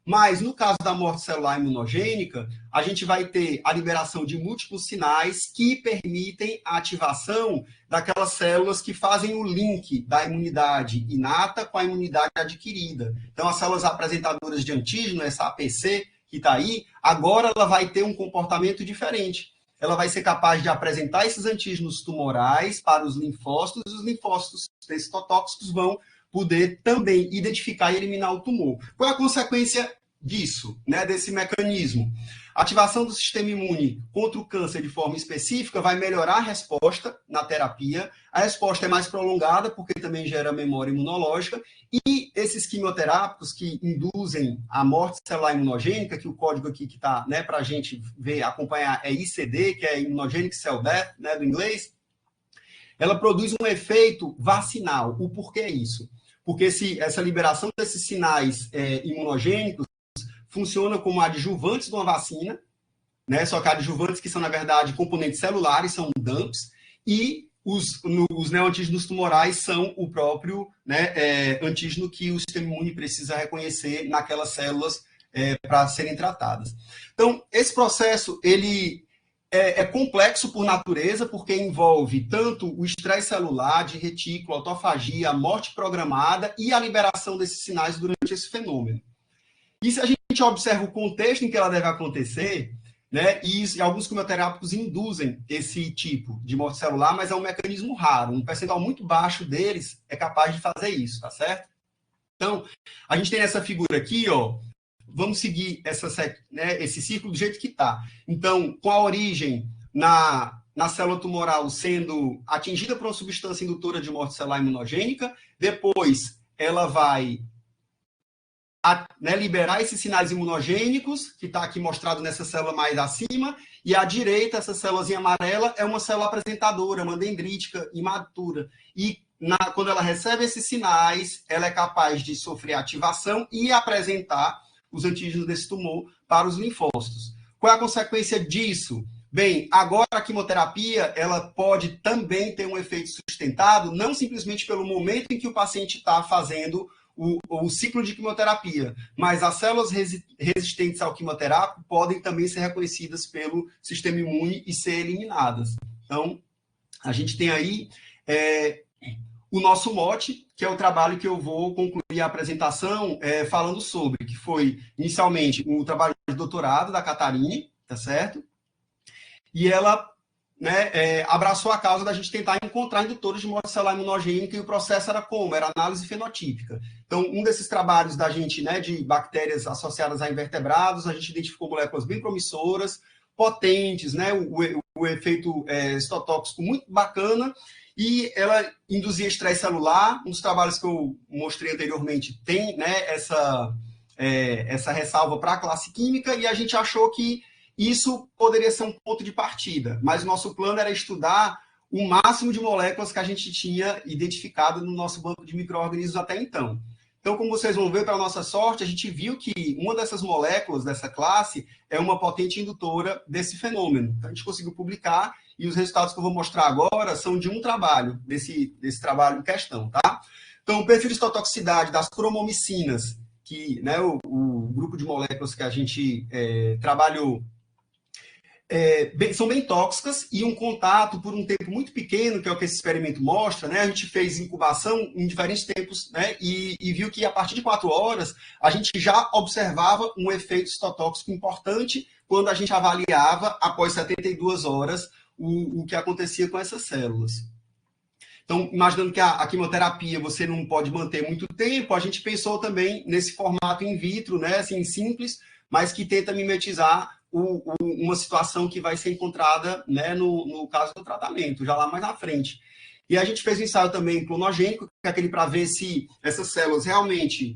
Mas, no caso da morte celular imunogênica, a gente vai ter a liberação de múltiplos sinais que permitem a ativação daquelas células que fazem o link da imunidade inata com a imunidade adquirida. Então, as células apresentadoras de antígeno, essa APC, que está aí, agora ela vai ter um comportamento diferente. Ela vai ser capaz de apresentar esses antígenos tumorais para os linfócitos, e os linfócitos citotóxicos vão poder também identificar e eliminar o tumor. Qual é a consequência disso, né, desse mecanismo? A ativação do sistema imune contra o câncer de forma específica vai melhorar a resposta na terapia. A resposta é mais prolongada, porque também gera memória imunológica. E esses quimioterápicos que induzem a morte celular imunogênica, que o código aqui que está, né, para a gente ver, acompanhar, é ICD, que é Immunogenic Cell Death, né, do inglês, ela produz um efeito vacinal. O porquê é isso? Porque essa liberação desses sinais imunogênicos funciona como adjuvantes de uma vacina, né? Só que adjuvantes que são, na verdade, componentes celulares, são dumps, e os neoantígenos tumorais são o próprio, né, antígeno que o sistema imune precisa reconhecer naquelas células para serem tratadas. Então, esse processo, ele é complexo por natureza, porque envolve tanto o estresse celular, de retículo, autofagia, a morte programada e a liberação desses sinais durante esse fenômeno. E se a gente observa o contexto em que ela deve acontecer, né, e alguns quimioterápicos induzem esse tipo de morte celular, mas é um mecanismo raro. Um percentual muito baixo deles é capaz de fazer isso, tá certo? Então, a gente tem essa figura aqui, ó. Vamos seguir esse círculo do jeito que está. Então, com a origem na célula tumoral sendo atingida por uma substância indutora de morte celular imunogênica, depois ela vai liberar esses sinais imunogênicos, que está aqui mostrado nessa célula mais acima, e à direita, essa célulazinha amarela, é uma célula apresentadora, uma dendrítica imatura. E quando ela recebe esses sinais, ela é capaz de sofrer ativação e apresentar os antígenos desse tumor para os linfócitos. Qual é a consequência disso? Bem, agora a quimioterapia, ela pode também ter um efeito sustentado, não simplesmente pelo momento em que o paciente está fazendo o ciclo de quimioterapia, mas as células resistentes ao quimioterápico podem também ser reconhecidas pelo sistema imune e ser eliminadas. Então, a gente tem aí o nosso mote, que é o trabalho que eu vou concluir a apresentação falando sobre, que foi, inicialmente, o trabalho de doutorado da Catarine, tá certo? E ela, né, abraçou a causa da gente tentar encontrar indutores de morte celular imunogênica, e o processo era como? Era análise fenotípica. Então, um desses trabalhos da gente, né, de bactérias associadas a invertebrados, a gente identificou moléculas bem promissoras, potentes, né, o efeito citotóxico muito bacana, e ela induzia estresse celular. Um dos trabalhos que eu mostrei anteriormente tem, né, essa ressalva para a classe química, e a gente achou que isso poderia ser um ponto de partida, mas o nosso plano era estudar o máximo de moléculas que a gente tinha identificado no nosso banco de micro-organismos até então. Então, como vocês vão ver, para a nossa sorte, a gente viu que uma dessas moléculas dessa classe é uma potente indutora desse fenômeno. Então, a gente conseguiu publicar, e os resultados que eu vou mostrar agora são de um trabalho, desse trabalho em questão, tá? Então, o perfil de citotoxicidade das cromomicinas, que, né, o grupo de moléculas que a gente trabalhou, são bem tóxicas, e um contato por um tempo muito pequeno, que é o que esse experimento mostra, né? A gente fez incubação em diferentes tempos, né? E viu que a partir de 4 horas a gente já observava um efeito citotóxico importante quando a gente avaliava, após 72 horas, o que acontecia com essas células. Então, imaginando que a quimioterapia você não pode manter muito tempo, a gente pensou também nesse formato in vitro, né? Assim, simples, mas que tenta mimetizar uma situação que vai ser encontrada, né, no caso do tratamento, já lá mais na frente. E a gente fez um ensaio também clonogênico, que é aquele para ver se essas células realmente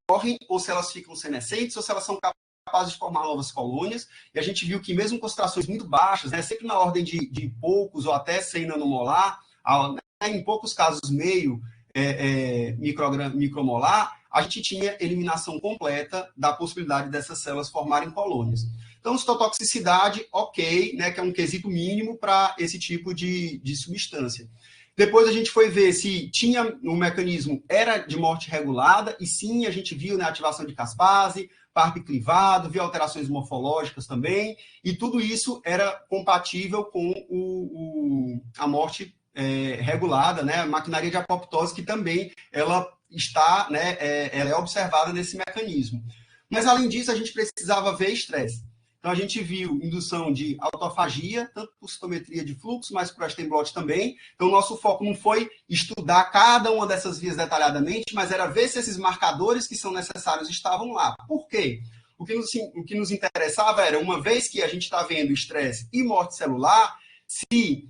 morrem, ou se elas ficam senescentes, ou se elas são capazes de formar novas colônias. E a gente viu que mesmo concentrações muito baixas, né, sempre na ordem de poucos ou até 100 nanomolar, em poucos casos meio micromolar, a gente tinha eliminação completa da possibilidade dessas células formarem colônias. Então, citotoxicidade, ok, né, que é um quesito mínimo para esse tipo de substância. Depois a gente foi ver se tinha um mecanismo, era de morte regulada, e sim, a gente viu, né, ativação de caspase, PARP clivado, viu alterações morfológicas também, e tudo isso era compatível com a morte regulada, né, a maquinaria de apoptose, que também ela está, né, ela é observada nesse mecanismo. Mas, além disso, a gente precisava ver estresse. Então, a gente viu indução de autofagia, tanto por citometria de fluxo, mas por Ashton blot também. Então, o nosso foco não foi estudar cada uma dessas vias detalhadamente, mas era ver se esses marcadores que são necessários estavam lá. Por quê? O que nos interessava era, uma vez que a gente está vendo estresse e morte celular, se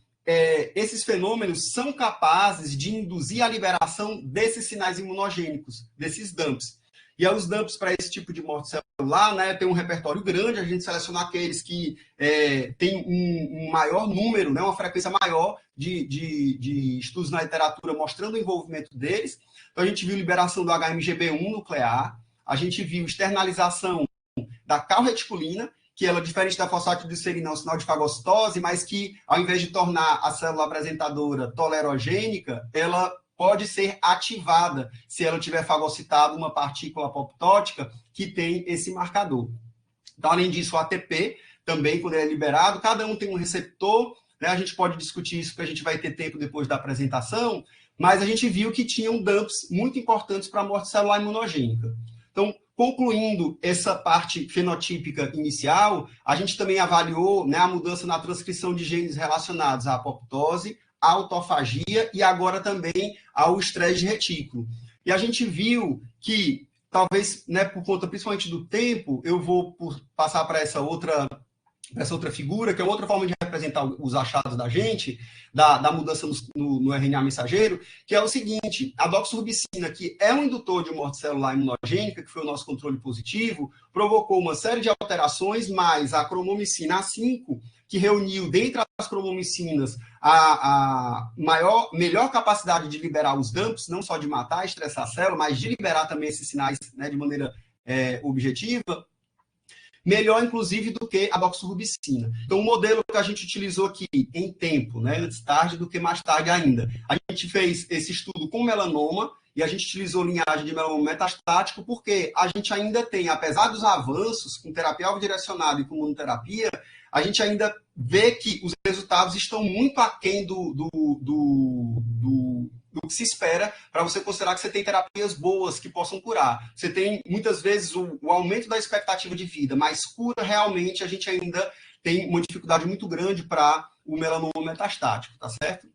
esses fenômenos são capazes de induzir a liberação desses sinais imunogênicos, desses dumps. E os dumps para esse tipo de morte celular, né, tem um repertório grande, a gente seleciona aqueles que têm um maior número, né, uma frequência maior de estudos na literatura mostrando o envolvimento deles. Então, a gente viu liberação do HMGB1 nuclear, a gente viu externalização da calreticulina, que ela, diferente da fosfatidilcerina, é um sinal de fagocitose, mas que, ao invés de tornar a célula apresentadora tolerogênica, ela pode ser ativada se ela tiver fagocitado uma partícula apoptótica que tem esse marcador. Então, além disso, o ATP também, quando ele é liberado, cada um tem um receptor, né? A gente pode discutir isso, porque a gente vai ter tempo depois da apresentação, mas a gente viu que tinham dumps muito importantes para a morte celular imunogênica. Então, concluindo essa parte fenotípica inicial, a gente também avaliou, né, a mudança na transcrição de genes relacionados à apoptose, à autofagia e agora também ao estresse de retículo. E a gente viu que, talvez, né, por conta principalmente do tempo, eu vou passar para essa outra figura, que é outra forma de representar os achados da gente, da mudança no RNA mensageiro, que é o seguinte: a doxorubicina, que é um indutor de morte celular imunogênica, que foi o nosso controle positivo, provocou uma série de alterações, mas a cromomicina A5, que reuniu, dentre as cromomicinas, a melhor capacidade de liberar os dumps, não só de matar, estressar a célula, mas de liberar também esses sinais, né, de maneira objetiva, melhor, inclusive, do que a doxorubicina. Então, o modelo que a gente utilizou aqui em tempo, né, antes tarde do que mais tarde ainda. A gente fez esse estudo com melanoma e a gente utilizou linhagem de melanoma metastático porque a gente ainda tem, apesar dos avanços com terapia alvo-direcionada e com imunoterapia, a gente ainda vê que os resultados estão muito aquém do que se espera para você considerar que você tem terapias boas que possam curar. Você tem, muitas vezes, o aumento da expectativa de vida, mas cura realmente a gente ainda tem uma dificuldade muito grande para o melanoma metastático, tá certo?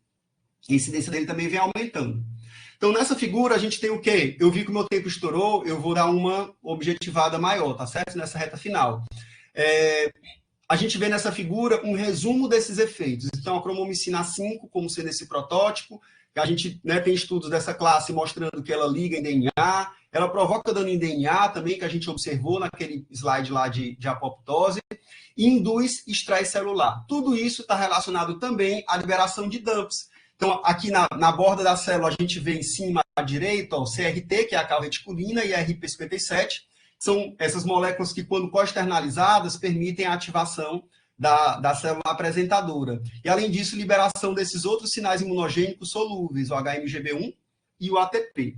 A incidência dele também vem aumentando. Então, nessa figura, a gente tem o quê? Eu vi que o meu tempo estourou, eu vou dar uma objetivada maior, tá certo? Nessa reta final. A gente vê nessa figura um resumo desses efeitos. Então, a cromomicina 5, como sendo esse protótipo, a gente, né, tem estudos dessa classe mostrando que ela liga em DNA, ela provoca dano em DNA também, que a gente observou naquele slide lá de apoptose, e induz estresse celular. Tudo isso está relacionado também à liberação de dumps. Então, aqui na borda da célula, a gente vê em cima à direita o CRT, que é a calreticulina, e a RP57, são essas moléculas que, quando co-externalizadas, permitem a ativação da célula apresentadora. E, além disso, liberação desses outros sinais imunogênicos solúveis, o HMGB1 e o ATP.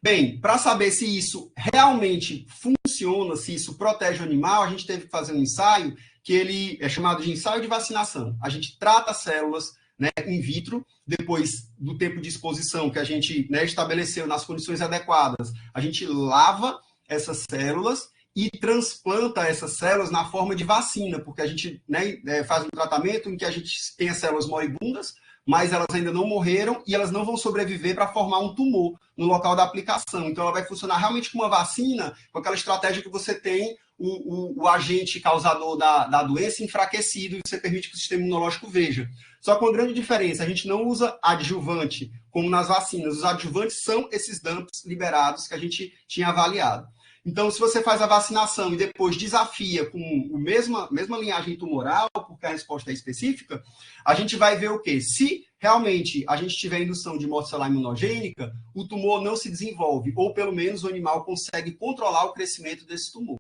Bem, para saber se isso realmente funciona, se isso protege o animal, a gente teve que fazer um ensaio que ele é chamado de ensaio de vacinação. A gente trata as células, né, in vitro, depois do tempo de exposição que a gente, né, estabeleceu nas condições adequadas, a gente lava essas células e transplanta essas células na forma de vacina, porque a gente, né, faz um tratamento em que a gente tem as células moribundas, mas elas ainda não morreram e elas não vão sobreviver para formar um tumor no local da aplicação. Então, ela vai funcionar realmente como uma vacina, com aquela estratégia que você tem o agente causador da doença enfraquecido e você permite que o sistema imunológico veja. Só com uma grande diferença, a gente não usa adjuvante como nas vacinas. Os adjuvantes são esses dumps liberados que a gente tinha avaliado. Então, se você faz a vacinação e depois desafia com a mesma linhagem tumoral, porque a resposta é específica, a gente vai ver o quê? Se realmente a gente tiver indução de morte celular imunogênica, o tumor não se desenvolve, ou pelo menos o animal consegue controlar o crescimento desse tumor.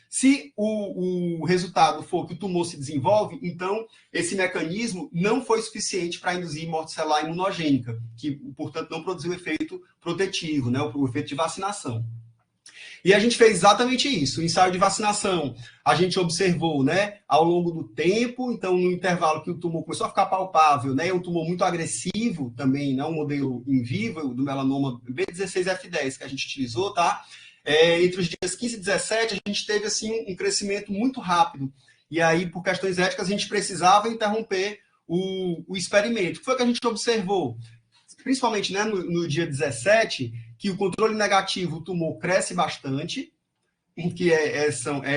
Se o resultado for que o tumor se desenvolve, então esse mecanismo não foi suficiente para induzir morte celular imunogênica, que, portanto, não produziu efeito protetivo, né, o efeito de vacinação. E a gente fez exatamente isso. O ensaio de vacinação, a gente observou, né, ao longo do tempo, então no intervalo que o tumor começou a ficar palpável, né, um tumor muito agressivo também, né, um modelo in vivo do melanoma B16F10 que a gente utilizou, tá? Entre os dias 15 e 17, a gente teve assim um crescimento muito rápido. E aí, por questões éticas, a gente precisava interromper o experimento. O que foi que a gente observou? Principalmente, né, no dia 17, que o controle negativo, o tumor cresce bastante, que é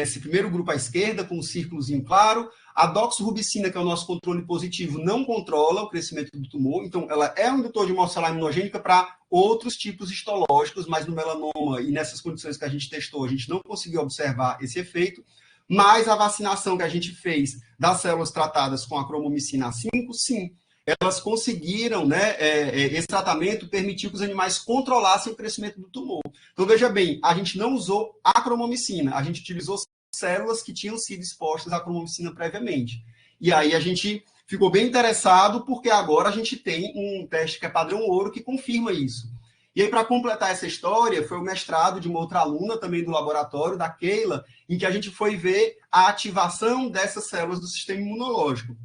esse primeiro grupo à esquerda, com um círculozinho claro. A doxorubicina, que é o nosso controle positivo, não controla o crescimento do tumor, então ela é um indutor de morte celular imunogênica para outros tipos histológicos, mas no melanoma e nessas condições que a gente testou, a gente não conseguiu observar esse efeito, mas a vacinação que a gente fez das células tratadas com a cromomicina 5, sim, elas conseguiram, né, esse tratamento permitiu que os animais controlassem o crescimento do tumor. Então, veja bem, a gente não usou a cromomicina, a gente utilizou células que tinham sido expostas à cromomicina previamente. E aí a gente ficou bem interessado, porque agora a gente tem um teste que é padrão ouro que confirma isso. E aí, para completar essa história, foi o mestrado de uma outra aluna também do laboratório, da Keila, em que a gente foi ver a ativação dessas células do sistema imunológico.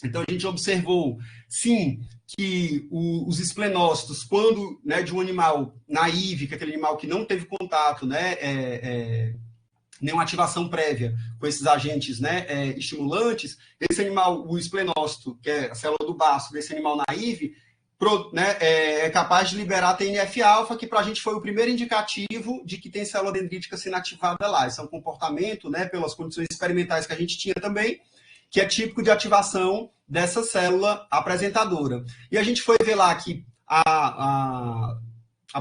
Então, a gente observou, sim, que os esplenócitos, quando, né, de um animal naive, que é aquele animal que não teve contato, né, nenhuma ativação prévia com esses agentes, né, estimulantes, esse animal, o esplenócito, que é a célula do baço desse animal naive, né, é capaz de liberar TNF-alfa, que para a gente foi o primeiro indicativo de que tem célula dendrítica sendo ativada lá. Esse é um comportamento, né, pelas condições experimentais que a gente tinha também, que é típico de ativação dessa célula apresentadora. E a gente foi ver lá que a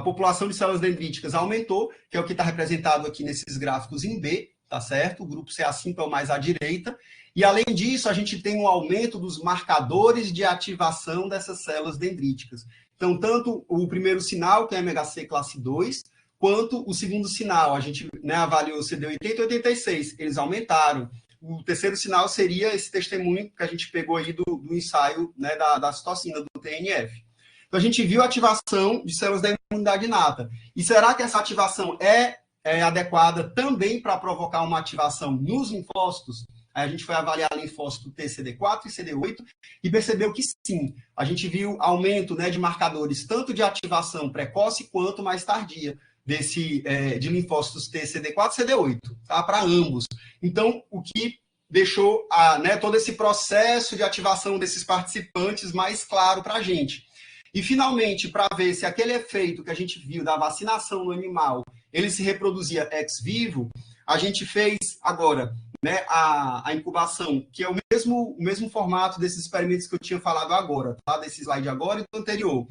população de células dendríticas aumentou, que é o que está representado aqui nesses gráficos em B, tá certo? O grupo CA5 é o mais à direita. E, além disso, a gente tem um aumento dos marcadores de ativação dessas células dendríticas. Então, tanto o primeiro sinal, que é MHC classe 2, quanto o segundo sinal. A gente, né, avaliou CD80 e 86, eles aumentaram. O terceiro sinal seria esse testemunho que a gente pegou aí do ensaio, né, da citocina, do TNF. Então, a gente viu a ativação de células da imunidade inata. E será que essa ativação é adequada também para provocar uma ativação nos linfócitos? Aí a gente foi avaliar linfócito T, CD4 e CD8 e percebeu que sim. A gente viu aumento, né, de marcadores tanto de ativação precoce quanto mais tardia de linfócitos T, CD4 e CD8, tá? Para ambos. Então, o que deixou todo esse processo de ativação desses participantes mais claro para a gente. E, finalmente, para ver se aquele efeito que a gente viu da vacinação no animal, ele se reproduzia ex vivo, a gente fez agora, né, a incubação, que é o mesmo formato desses experimentos que eu tinha falado agora, tá? Desse slide agora e do anterior.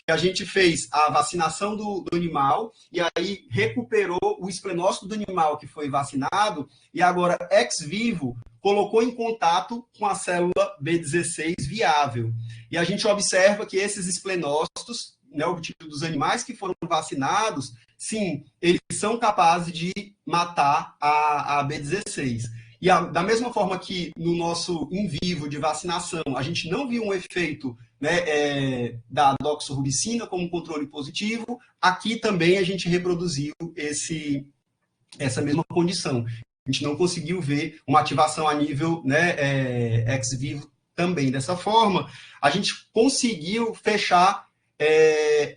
A gente fez a vacinação do animal e aí recuperou o esplenócito do animal que foi vacinado e agora, ex vivo, colocou em contato com a célula B16 viável. E a gente observa que esses esplenócitos, né, obtidos dos animais que foram vacinados, sim, eles são capazes de matar a B16. E da mesma forma que no nosso in vivo de vacinação, a gente não viu um efeito, né, da doxorubicina como controle positivo, aqui também a gente reproduziu essa mesma condição. A gente não conseguiu ver uma ativação a nível, né, ex vivo também. Dessa forma, a gente conseguiu fechar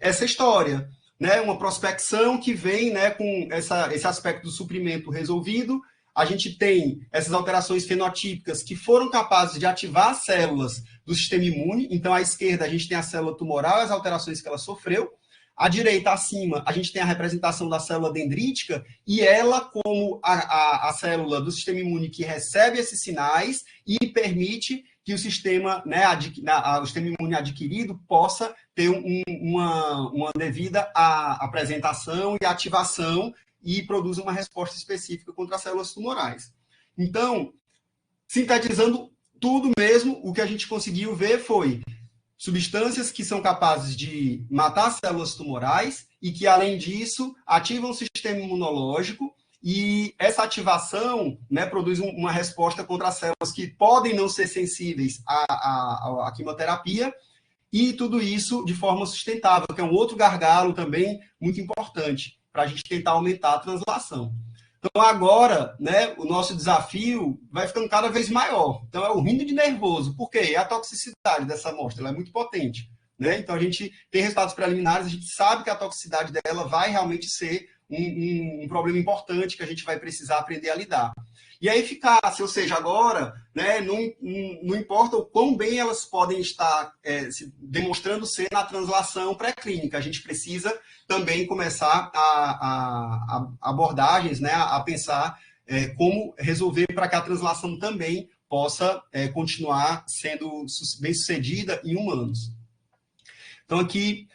essa história, né, uma prospecção que vem, né, com esse aspecto do suprimento resolvido. A gente tem essas alterações fenotípicas que foram capazes de ativar as células do sistema imune. Então, à esquerda, a gente tem a célula tumoral, as alterações que ela sofreu. À direita, acima, a gente tem a representação da célula dendrítica e ela como a célula do sistema imune que recebe esses sinais e permite que o sistema, né, o sistema imune adquirido possa ter uma devida apresentação e ativação e produza uma resposta específica contra as células tumorais. Então, sintetizando tudo mesmo, o que a gente conseguiu ver foi substâncias que são capazes de matar células tumorais e que, além disso, ativam o sistema imunológico e essa ativação, né, produz uma resposta contra as células que podem não ser sensíveis à quimioterapia e tudo isso de forma sustentável, que é um outro gargalo também muito importante para a gente tentar aumentar a translação. Então, agora, né, o nosso desafio vai ficando cada vez maior. Então, é o rindo de nervoso. Por quê? A toxicidade dessa amostra, ela é muito potente, né? Então, a gente tem resultados preliminares, a gente sabe que a toxicidade dela vai realmente ser um problema importante que a gente vai precisar aprender a lidar. E a eficácia, ou seja, agora, né, não importa o quão bem elas podem estar se demonstrando ser na translação pré-clínica, a gente precisa também começar a abordagens, né, a pensar como resolver para que a translação também possa continuar sendo bem sucedida em humanos. Então, aqui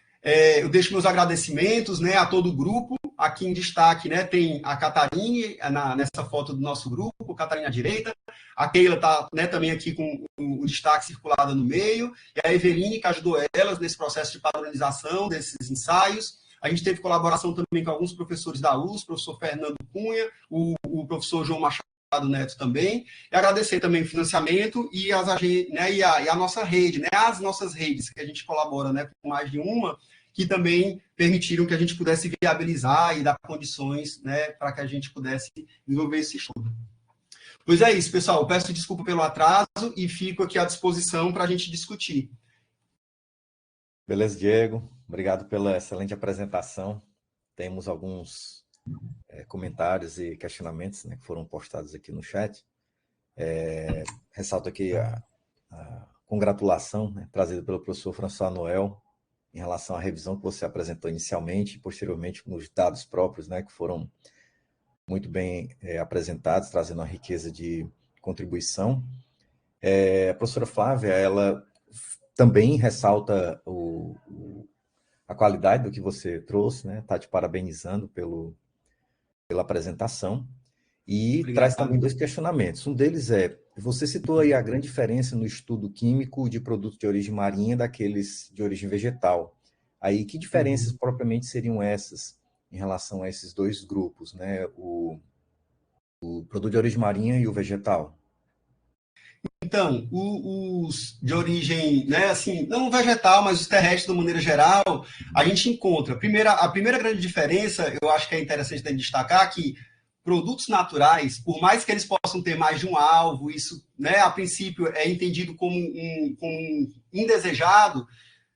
eu deixo meus agradecimentos, né, a todo o grupo. Aqui em destaque, né, tem a Catarine nessa foto do nosso grupo, Catarine à direita. A Keila está, né, também aqui com o destaque circulado no meio. E a Eveline, que ajudou elas nesse processo de padronização desses ensaios. A gente teve colaboração também com alguns professores da USP, o professor Fernando Cunha, o professor João Machado Neto também. E agradecer também o financiamento e, né, e a nossa rede, né, as nossas redes, que a gente colabora, né, com mais de uma, que também permitiram que a gente pudesse viabilizar e dar condições, né, para que a gente pudesse desenvolver esse estudo. Pois é isso, pessoal. Eu peço desculpa pelo atraso e fico aqui à disposição para a gente discutir. Beleza, Diego. Obrigado pela excelente apresentação. Temos alguns comentários e questionamentos, né, que foram postados aqui no chat. Ressalto aqui a congratulação, né, trazida pelo professor François Noel, em relação à revisão que você apresentou inicialmente e posteriormente nos dados próprios, né, que foram muito bem apresentados, trazendo uma riqueza de contribuição. A professora Flávia, ela também ressalta a qualidade do que você trouxe, né? Está te parabenizando pela apresentação e Obrigado. Traz também 2 questionamentos. Um deles você citou aí a grande diferença no estudo químico de produtos de origem marinha daqueles de origem vegetal. Aí, que diferenças propriamente seriam essas em relação a esses 2 grupos, né? O produto de origem marinha e o vegetal? Então, os de origem, né, assim, não vegetal, mas os terrestres, de maneira geral, a gente encontra. A primeira grande diferença, eu acho que é interessante destacar que produtos naturais, por mais que eles possam ter mais de um alvo, isso, né, a princípio é entendido como um indesejado,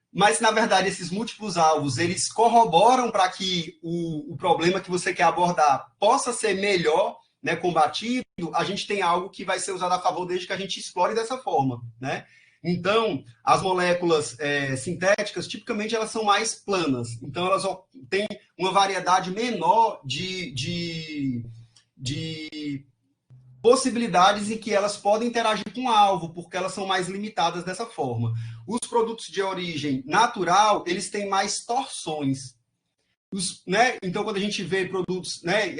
mas, na verdade, esses múltiplos alvos, eles corroboram para que o problema que você quer abordar possa ser melhor né, combatido, a gente tem algo que vai ser usado a favor desde que a gente explore dessa forma, né? Então, as moléculas sintéticas, tipicamente, elas são mais planas. Então, elas têm uma variedade menor de possibilidades em que elas podem interagir com o alvo, porque elas são mais limitadas dessa forma. Os produtos de origem natural, eles têm mais torções. Né? Então, quando a gente vê produtos, né,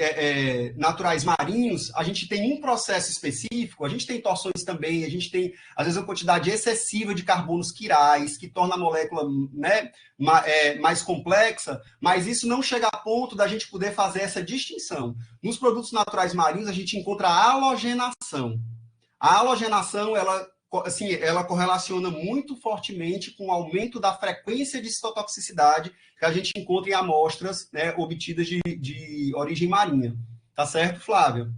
naturais marinhos, a gente tem um processo específico, a gente tem torções também, a gente tem, às vezes, uma quantidade excessiva de carbonos quirais, que torna a molécula, né, mais complexa, mas isso não chega a ponto da gente poder fazer essa distinção. Nos produtos naturais marinhos, a gente encontra a halogenação. A halogenação, ela correlaciona muito fortemente com o aumento da frequência de citotoxicidade que a gente encontra em amostras, né, obtidas de origem marinha. Tá certo, Flávio?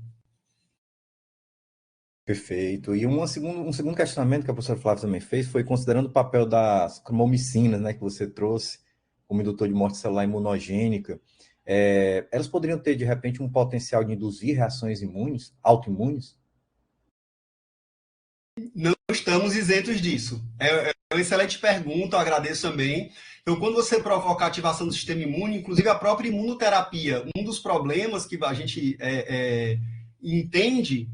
Perfeito. E um segundo questionamento que a professora Flávia também fez foi considerando o papel das cromomicinas, né, que você trouxe como indutor de morte celular imunogênica. Elas poderiam ter, de repente, um potencial de induzir reações imunes, autoimunes? Não estamos isentos disso. É uma excelente pergunta, eu agradeço também. Então, quando você provoca a ativação do sistema imune, inclusive a própria imunoterapia, um dos problemas que a gente entende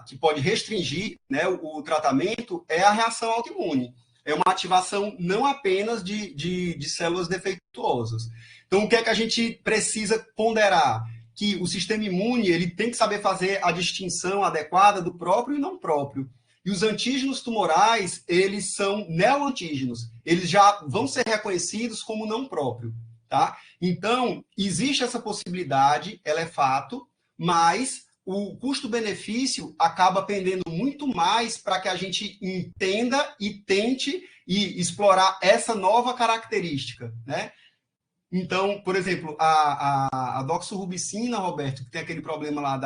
que pode restringir, né, o tratamento é a reação autoimune. É uma ativação não apenas de células defeituosas. Então, o que é que a gente precisa ponderar? Que o sistema imune ele tem que saber fazer a distinção adequada do próprio e não próprio. E os antígenos tumorais, eles são neoantígenos. Eles já vão ser reconhecidos como não próprio, tá? Então, existe essa possibilidade, ela é fato, mas o custo-benefício acaba pendendo muito mais para que a gente entenda e tente explorar essa nova característica, né? Então, por exemplo, a doxorubicina, Roberto, que tem aquele problema lá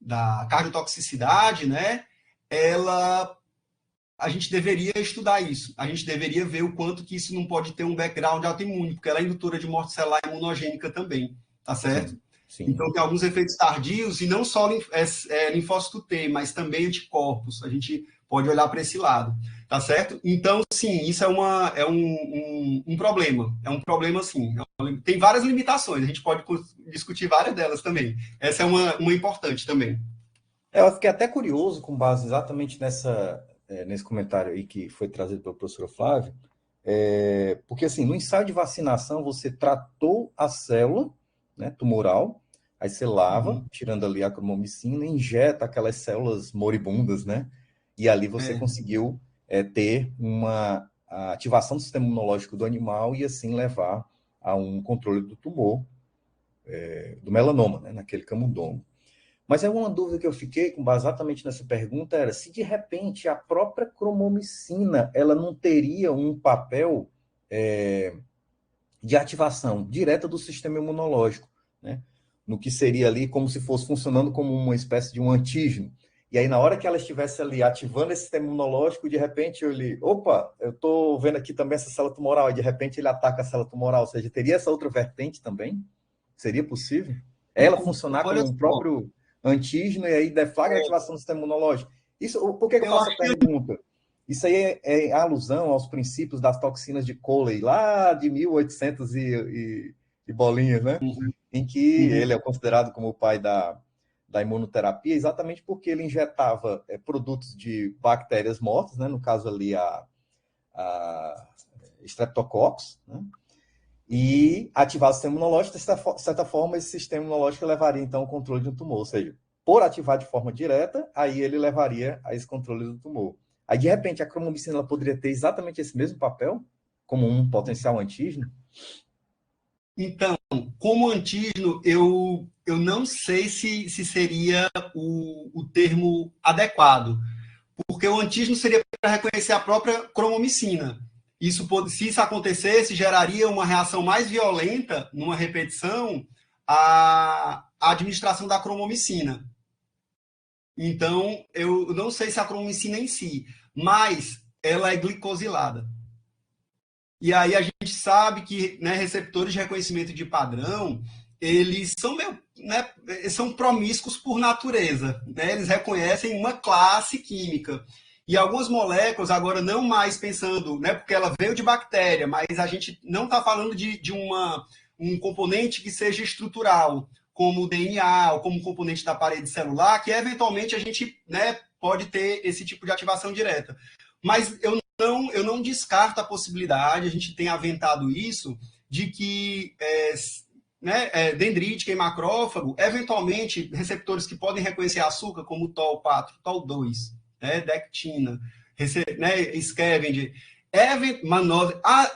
da cardiotoxicidade, né? A gente deveria estudar isso. A gente deveria ver o quanto que isso não pode ter um background autoimune, porque ela é indutora de morte celular imunogênica também, tá certo? Sim, sim. Então, tem alguns efeitos tardios, e não só linfócito T, mas também anticorpos. A gente pode olhar para esse lado, tá certo? Então, sim, isso é um problema. É um problema, sim. Tem várias limitações, a gente pode discutir várias delas também. Essa é uma importante também. Eu fiquei até curioso, com base exatamente nesse comentário aí que foi trazido pelo professor Flávio, porque, assim, no ensaio de vacinação, você tratou a célula, né, tumoral, aí você lava, tirando ali a cromomicina, injeta aquelas células moribundas, né? E ali você conseguiu ter uma ativação do sistema imunológico do animal e, assim, levar a um controle do tumor, do melanoma, né, naquele camundongo. Mas é uma dúvida que eu fiquei, com base exatamente nessa pergunta, era se de repente a própria cromomicina ela não teria um papel de ativação direta do sistema imunológico, né? No que seria ali como se fosse funcionando como uma espécie de um antígeno. E aí, na hora que ela estivesse ali ativando esse sistema imunológico, de repente opa, eu estou vendo aqui também essa célula tumoral, e de repente ele ataca a célula tumoral, ou seja, teria essa outra vertente também? Seria possível? Ela funcionar como um próprio antígeno e aí deflagra a ativação do sistema imunológico. Isso, por que eu faço a pergunta? Isso aí é alusão aos princípios das toxinas de Coley, lá de 1800 e bolinhas, né? Em que ele é considerado como o pai da imunoterapia, exatamente porque ele injetava produtos de bactérias mortas, né? No caso ali a Streptococcus, né? E ativar o sistema imunológico, de certa forma, esse sistema imunológico levaria, então, ao controle do tumor. Ou seja, por ativar de forma direta, aí ele levaria a esse controle do tumor. Aí, de repente, a cromomicina ela poderia ter exatamente esse mesmo papel, como um potencial antígeno? Então, como antígeno, eu não sei se seria o termo adequado, porque o antígeno seria para reconhecer a própria cromomicina. Se isso acontecesse, geraria uma reação mais violenta, numa repetição, a administração da cromomicina. Então, eu não sei se a cromomicina em si, mas ela é glicosilada. E aí a gente sabe que, né, receptores de reconhecimento de padrão, eles são são promíscuos por natureza, né? Eles reconhecem uma classe química. E algumas moléculas, agora não mais pensando, né, porque ela veio de bactéria, mas a gente não está falando de um componente que seja estrutural, como o DNA, ou como um componente da parede celular, que eventualmente a gente, né, pode ter esse tipo de ativação direta. Mas eu não descarto a possibilidade, a gente tem aventado isso, de que dendrítica e macrófago, eventualmente, receptores que podem reconhecer açúcar, como o TOL4, TOL2, dectina, Scavenger,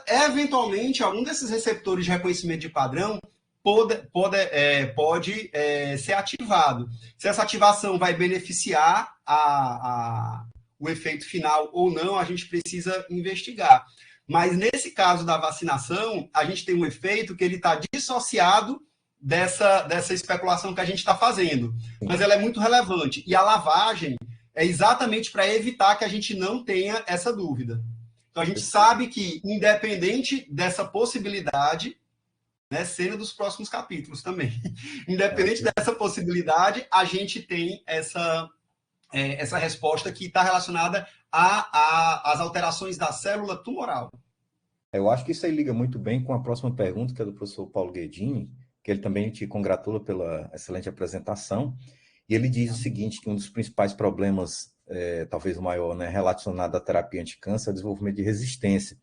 eventualmente, algum desses receptores de reconhecimento de padrão pode ser ativado. Se essa ativação vai beneficiar o efeito final ou não, a gente precisa investigar. Mas nesse caso da vacinação, a gente tem um efeito que ele está dissociado dessa especulação que a gente está fazendo. Mas ela é muito relevante. E a lavagem é exatamente para evitar que a gente não tenha essa dúvida. Então, a gente sabe que, independente dessa possibilidade, né, cena dos próximos capítulos também, independente dessa possibilidade, a gente tem essa resposta que está relacionada às alterações da célula tumoral. Eu acho que isso aí liga muito bem com a próxima pergunta, que é do professor Paulo Guedini, que ele também te congratula pela excelente apresentação. E ele diz o seguinte, que um dos principais problemas, talvez o maior, né, relacionado à terapia anticâncer é o desenvolvimento de resistência.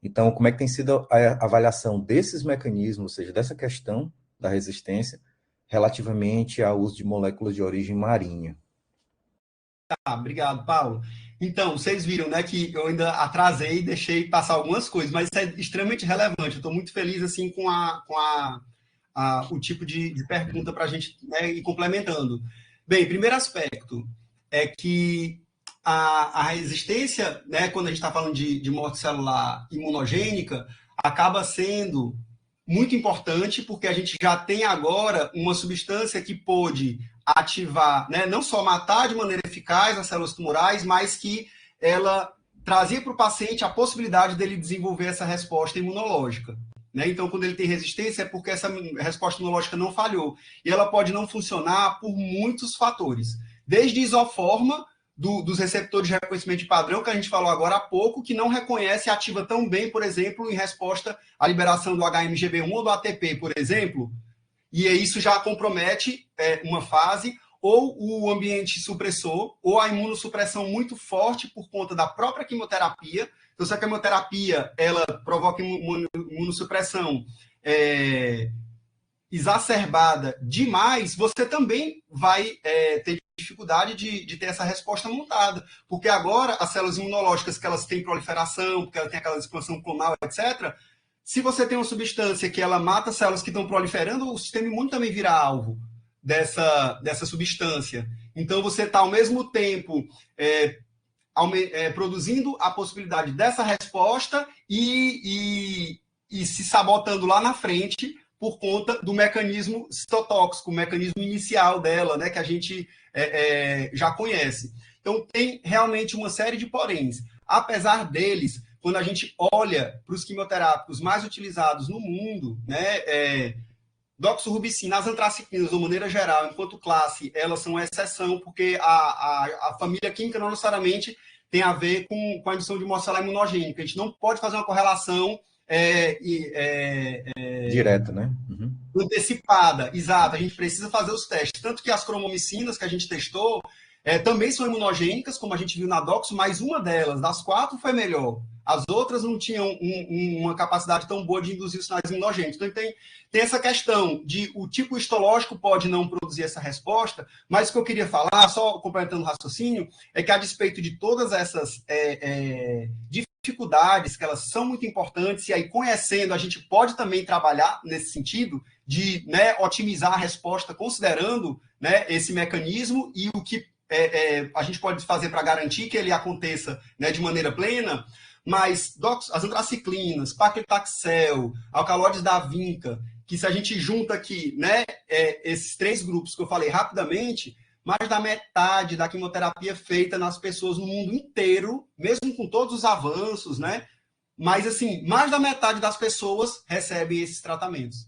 Então, como é que tem sido a avaliação desses mecanismos, ou seja, dessa questão da resistência, relativamente ao uso de moléculas de origem marinha? Obrigado, Paulo. Então, vocês viram, né, que eu ainda atrasei e deixei passar algumas coisas, mas isso é extremamente relevante. Eu estou muito feliz assim com o tipo de pergunta para a gente, né, ir complementando. Bem, primeiro aspecto é que a resistência, né, quando a gente está falando de morte celular imunogênica, acaba sendo muito importante, porque a gente já tem agora uma substância que pode ativar, né, não só matar de maneira eficaz as células tumorais, mas que ela trazia para o paciente a possibilidade dele desenvolver essa resposta imunológica. Né? Então, quando ele tem resistência, é porque essa resposta imunológica não falhou. E ela pode não funcionar por muitos fatores. Desde isoforma, dos receptores de reconhecimento de padrão, que a gente falou agora há pouco, que não reconhece e ativa tão bem, por exemplo, em resposta à liberação do HMGB1 ou do ATP, por exemplo, e isso já compromete uma fase, ou o ambiente supressor, ou a imunossupressão muito forte por conta da própria quimioterapia. Então, se a quimioterapia ela provoca imunossupressão exacerbada demais, você também vai ter dificuldade de ter essa resposta montada, porque agora as células imunológicas que elas têm proliferação, porque ela tem aquela expansão clonal, etc., se você tem uma substância que ela mata células que estão proliferando, o sistema imune também vira alvo dessa substância. Então, você está, ao mesmo tempo, produzindo a possibilidade dessa resposta e se sabotando lá na frente por conta do mecanismo citotóxico, o mecanismo inicial dela, né, que a gente já conhece. Então, tem realmente uma série de poréns. Apesar deles, quando a gente olha para os quimioterápicos mais utilizados no mundo, né, doxorubicina, as antraciclinas, de maneira geral, enquanto classe, elas são exceção, porque a família química não necessariamente tem a ver com a indução de morte celular imunogênica. A gente não pode fazer uma correlação direta, né? Uhum. Antecipada, exato. A gente precisa fazer os testes. Tanto que as cromomicinas que a gente testou também são imunogênicas, como a gente viu na Doxo, mas uma delas, das 4, foi melhor. As outras não tinham uma capacidade tão boa de induzir os sinais imunogênicos. Então, tem essa questão de o tipo histológico pode não produzir essa resposta, mas o que eu queria falar, só complementando o raciocínio, é que a despeito de todas essas dificuldades, que elas são muito importantes, e aí conhecendo, a gente pode também trabalhar nesse sentido de, né, otimizar a resposta, considerando, né, esse mecanismo e o que a gente pode fazer para garantir que ele aconteça, né, de maneira plena. Mas as antraciclinas, paclitaxel, alcaloides da vinca, que se a gente junta aqui, né, esses 3 grupos que eu falei rapidamente, mais da metade da quimioterapia feita nas pessoas no mundo inteiro, mesmo com todos os avanços, né? Mas, assim, mais da metade das pessoas recebem esses tratamentos.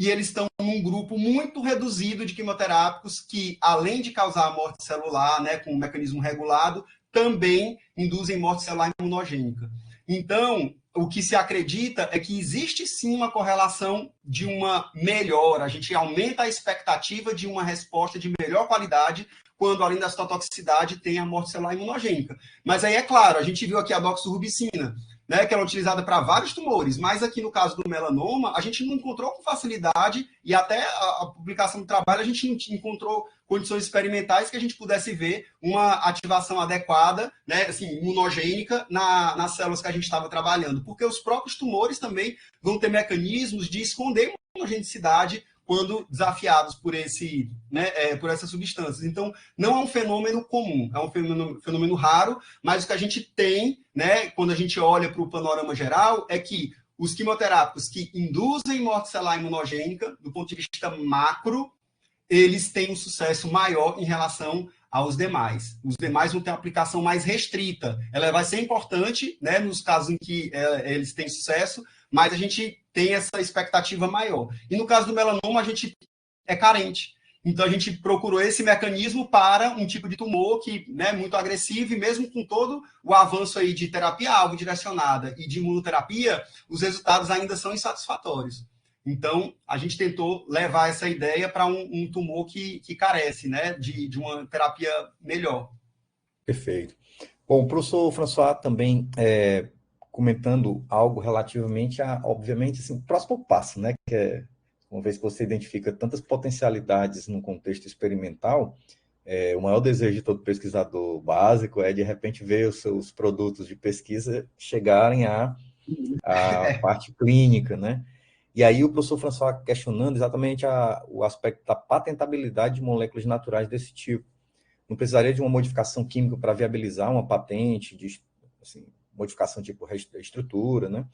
e eles estão num grupo muito reduzido de quimioterápicos que, além de causar a morte celular, né, com um mecanismo regulado, também induzem morte celular imunogênica. Então, o que se acredita é que existe sim uma correlação de uma melhora, a gente aumenta a expectativa de uma resposta de melhor qualidade quando, além da citotoxicidade, tem a morte celular imunogênica. Mas aí, é claro, a gente viu aqui a doxorubicina, né, que ela é utilizada para vários tumores, mas aqui no caso do melanoma, a gente não encontrou com facilidade, e até a publicação do trabalho, a gente não encontrou condições experimentais que a gente pudesse ver uma ativação adequada, né, assim, imunogênica nas células que a gente estava trabalhando, porque os próprios tumores também vão ter mecanismos de esconder imunogenicidade quando desafiados por por essas substâncias. Então, não é um fenômeno comum, é um fenômeno raro, mas o que a gente tem, né, quando a gente olha para o panorama geral, é que os quimioterápicos que induzem morte celular imunogênica, do ponto de vista macro, eles têm um sucesso maior em relação aos demais. Os demais vão ter uma aplicação mais restrita. Ela vai ser importante, né, nos casos em que eles têm sucesso, mas a gente tem essa expectativa maior. E no caso do melanoma, a gente é carente. Então, a gente procurou esse mecanismo para um tipo de tumor que, né, muito agressivo, e mesmo com todo o avanço aí de terapia-alvo direcionada e de imunoterapia, os resultados ainda são insatisfatórios. Então, a gente tentou levar essa ideia para um tumor que carece, né, de uma terapia melhor. Perfeito. Bom, o professor François também comentando algo relativamente a, obviamente, assim, o próximo passo, né, que é, uma vez que você identifica tantas potencialidades no contexto experimental, o maior desejo de todo pesquisador básico é, de repente, ver os seus produtos de pesquisa chegarem à parte clínica, né? E aí o professor François questionando exatamente o aspecto da patentabilidade de moléculas naturais desse tipo. Não precisaria de uma modificação química para viabilizar uma patente, de assim, modificação tipo estrutura, né?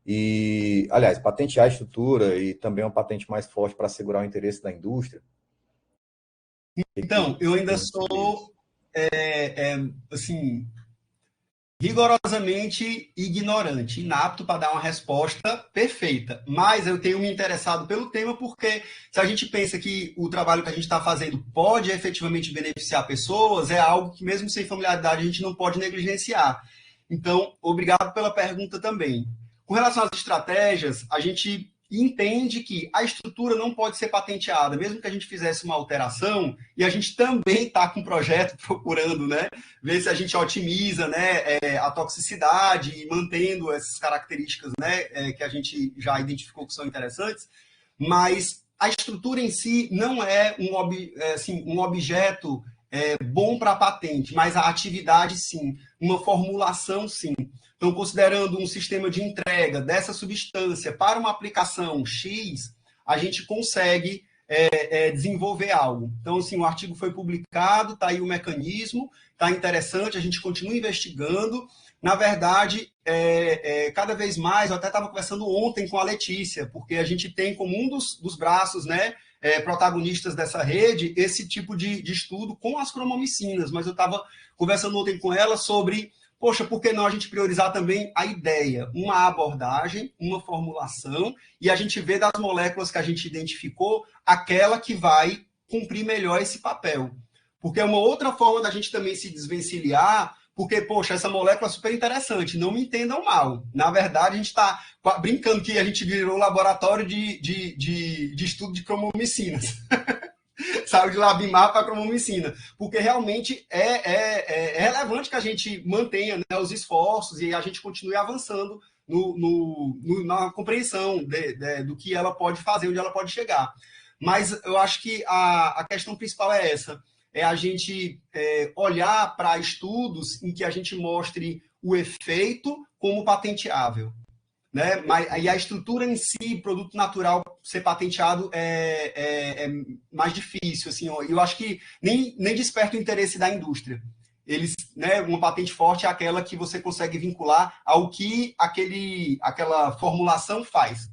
E, aliás, patentear a estrutura e também uma patente mais forte para assegurar o interesse da indústria. Então, eu ainda sou, assim, rigorosamente ignorante, inapto para dar uma resposta perfeita. Mas eu tenho me interessado pelo tema porque, se a gente pensa que o trabalho que a gente está fazendo pode efetivamente beneficiar pessoas, é algo que, mesmo sem familiaridade, a gente não pode negligenciar. Então, obrigado pela pergunta também. Com relação às estratégias, a gente entende que a estrutura não pode ser patenteada, mesmo que a gente fizesse uma alteração, e a gente também está com um projeto procurando, né, ver se a gente otimiza, né, a toxicidade e mantendo essas características, né, que a gente já identificou que são interessantes, mas a estrutura em si não é um objeto bom para patente, mas a atividade sim, uma formulação sim. Então, considerando um sistema de entrega dessa substância para uma aplicação X, a gente consegue desenvolver algo. Então, assim, o artigo foi publicado, está aí o mecanismo, está interessante, a gente continua investigando. Na verdade, cada vez mais, eu até estava conversando ontem com a Letícia, porque a gente tem como um dos braços, né, protagonistas dessa rede, esse tipo de estudo com as cromomicinas, mas eu estava conversando ontem com ela sobre, poxa, por que não a gente priorizar também a ideia, uma abordagem, uma formulação, e a gente vê das moléculas que a gente identificou, aquela que vai cumprir melhor esse papel. Porque é uma outra forma da gente também se desvencilhar, porque, poxa, essa molécula é super interessante, não me entendam mal. Na verdade, a gente está brincando que a gente virou laboratório de estudo de cromomicinas. Sabe, de Labimar para cromomicina, porque realmente é relevante que a gente mantenha, né, os esforços e a gente continue avançando na compreensão do que ela pode fazer, onde ela pode chegar. Mas eu acho que a questão principal é essa, é a gente olhar para estudos em que a gente mostre o efeito como patenteável. Né? Mas, e a estrutura em si, produto natural, ser patenteado é mais difícil. Assim, eu acho que nem desperta o interesse da indústria. Eles, né, uma patente forte é aquela que você consegue vincular ao que aquela formulação faz.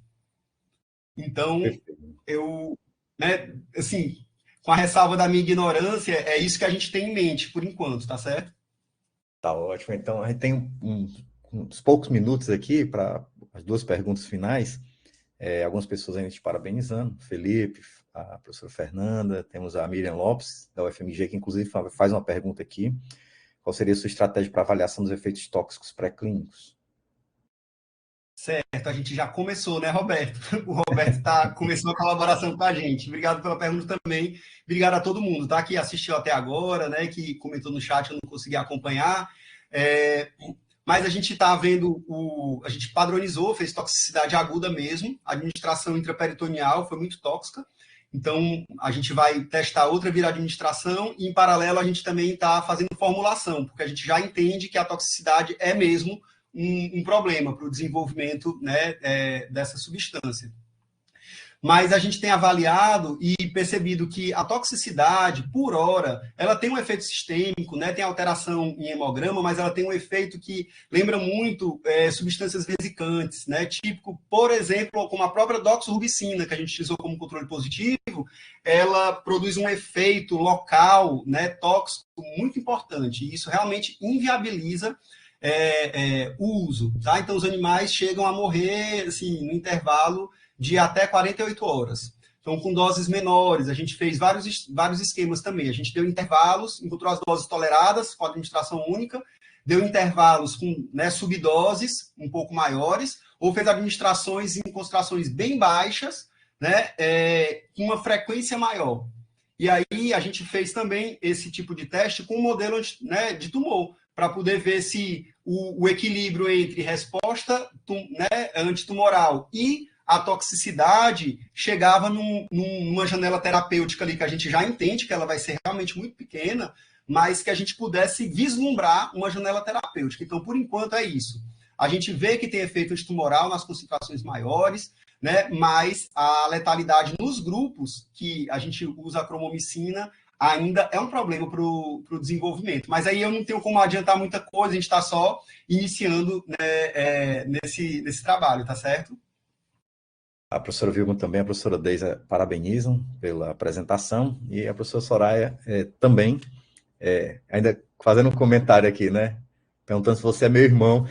Então, né, assim, com a ressalva da minha ignorância, é isso que a gente tem em mente, por enquanto, tá certo? Tá ótimo. Então, a gente tem uns poucos minutos aqui para as duas perguntas finais. Algumas pessoas ainda te parabenizando, Felipe, a professora Fernanda, temos a Miriam Lopes, da UFMG, que inclusive faz uma pergunta aqui. Qual seria a sua estratégia para avaliação dos efeitos tóxicos pré-clínicos? Certo, a gente já começou, né, Roberto? O Roberto começou a colaboração com a gente. Obrigado pela pergunta também. Obrigado a todo mundo, tá? Que assistiu até agora, né? Que comentou no chat, eu não consegui acompanhar. Mas a gente está vendo, a gente padronizou, fez toxicidade aguda mesmo. A administração intraperitoneal foi muito tóxica. Então, a gente vai testar outra via de administração e, em paralelo, a gente também está fazendo formulação, porque a gente já entende que a toxicidade é mesmo um problema para o desenvolvimento, né, dessa substância. Mas a gente tem avaliado e percebido que a toxicidade, por hora, ela tem um efeito sistêmico, né, tem alteração em hemograma, mas ela tem um efeito que lembra muito substâncias vesicantes, né, típico, por exemplo, como a própria doxorubicina, que a gente utilizou como controle positivo, ela produz um efeito local, né, tóxico muito importante, e isso realmente inviabiliza o uso, tá? Então, os animais chegam a morrer, assim, no intervalo de até 48 horas. Então, com doses menores, a gente fez vários esquemas também. A gente deu intervalos, encontrou as doses toleradas com administração única, deu intervalos com, né, subdoses um pouco maiores, ou fez administrações em concentrações bem baixas, né, com uma frequência maior. E aí, a gente fez também esse tipo de teste com um modelo, né, de tumor, para poder ver se o equilíbrio entre resposta, né, antitumoral e a toxicidade chegava numa janela terapêutica ali que a gente já entende que ela vai ser realmente muito pequena, mas que a gente pudesse vislumbrar uma janela terapêutica. Então, por enquanto, é isso. A gente vê que tem efeito antitumoral nas concentrações maiores, né, mas a letalidade nos grupos que a gente usa a cromomicina ainda é um problema para o desenvolvimento. Mas aí eu não tenho como adiantar muita coisa, a gente está só iniciando, né, nesse trabalho, tá certo? A professora Vilma também, a professora Deisa parabenizam pela apresentação e a professora Soraya também, ainda fazendo um comentário aqui, né? Perguntando se você é meu irmão.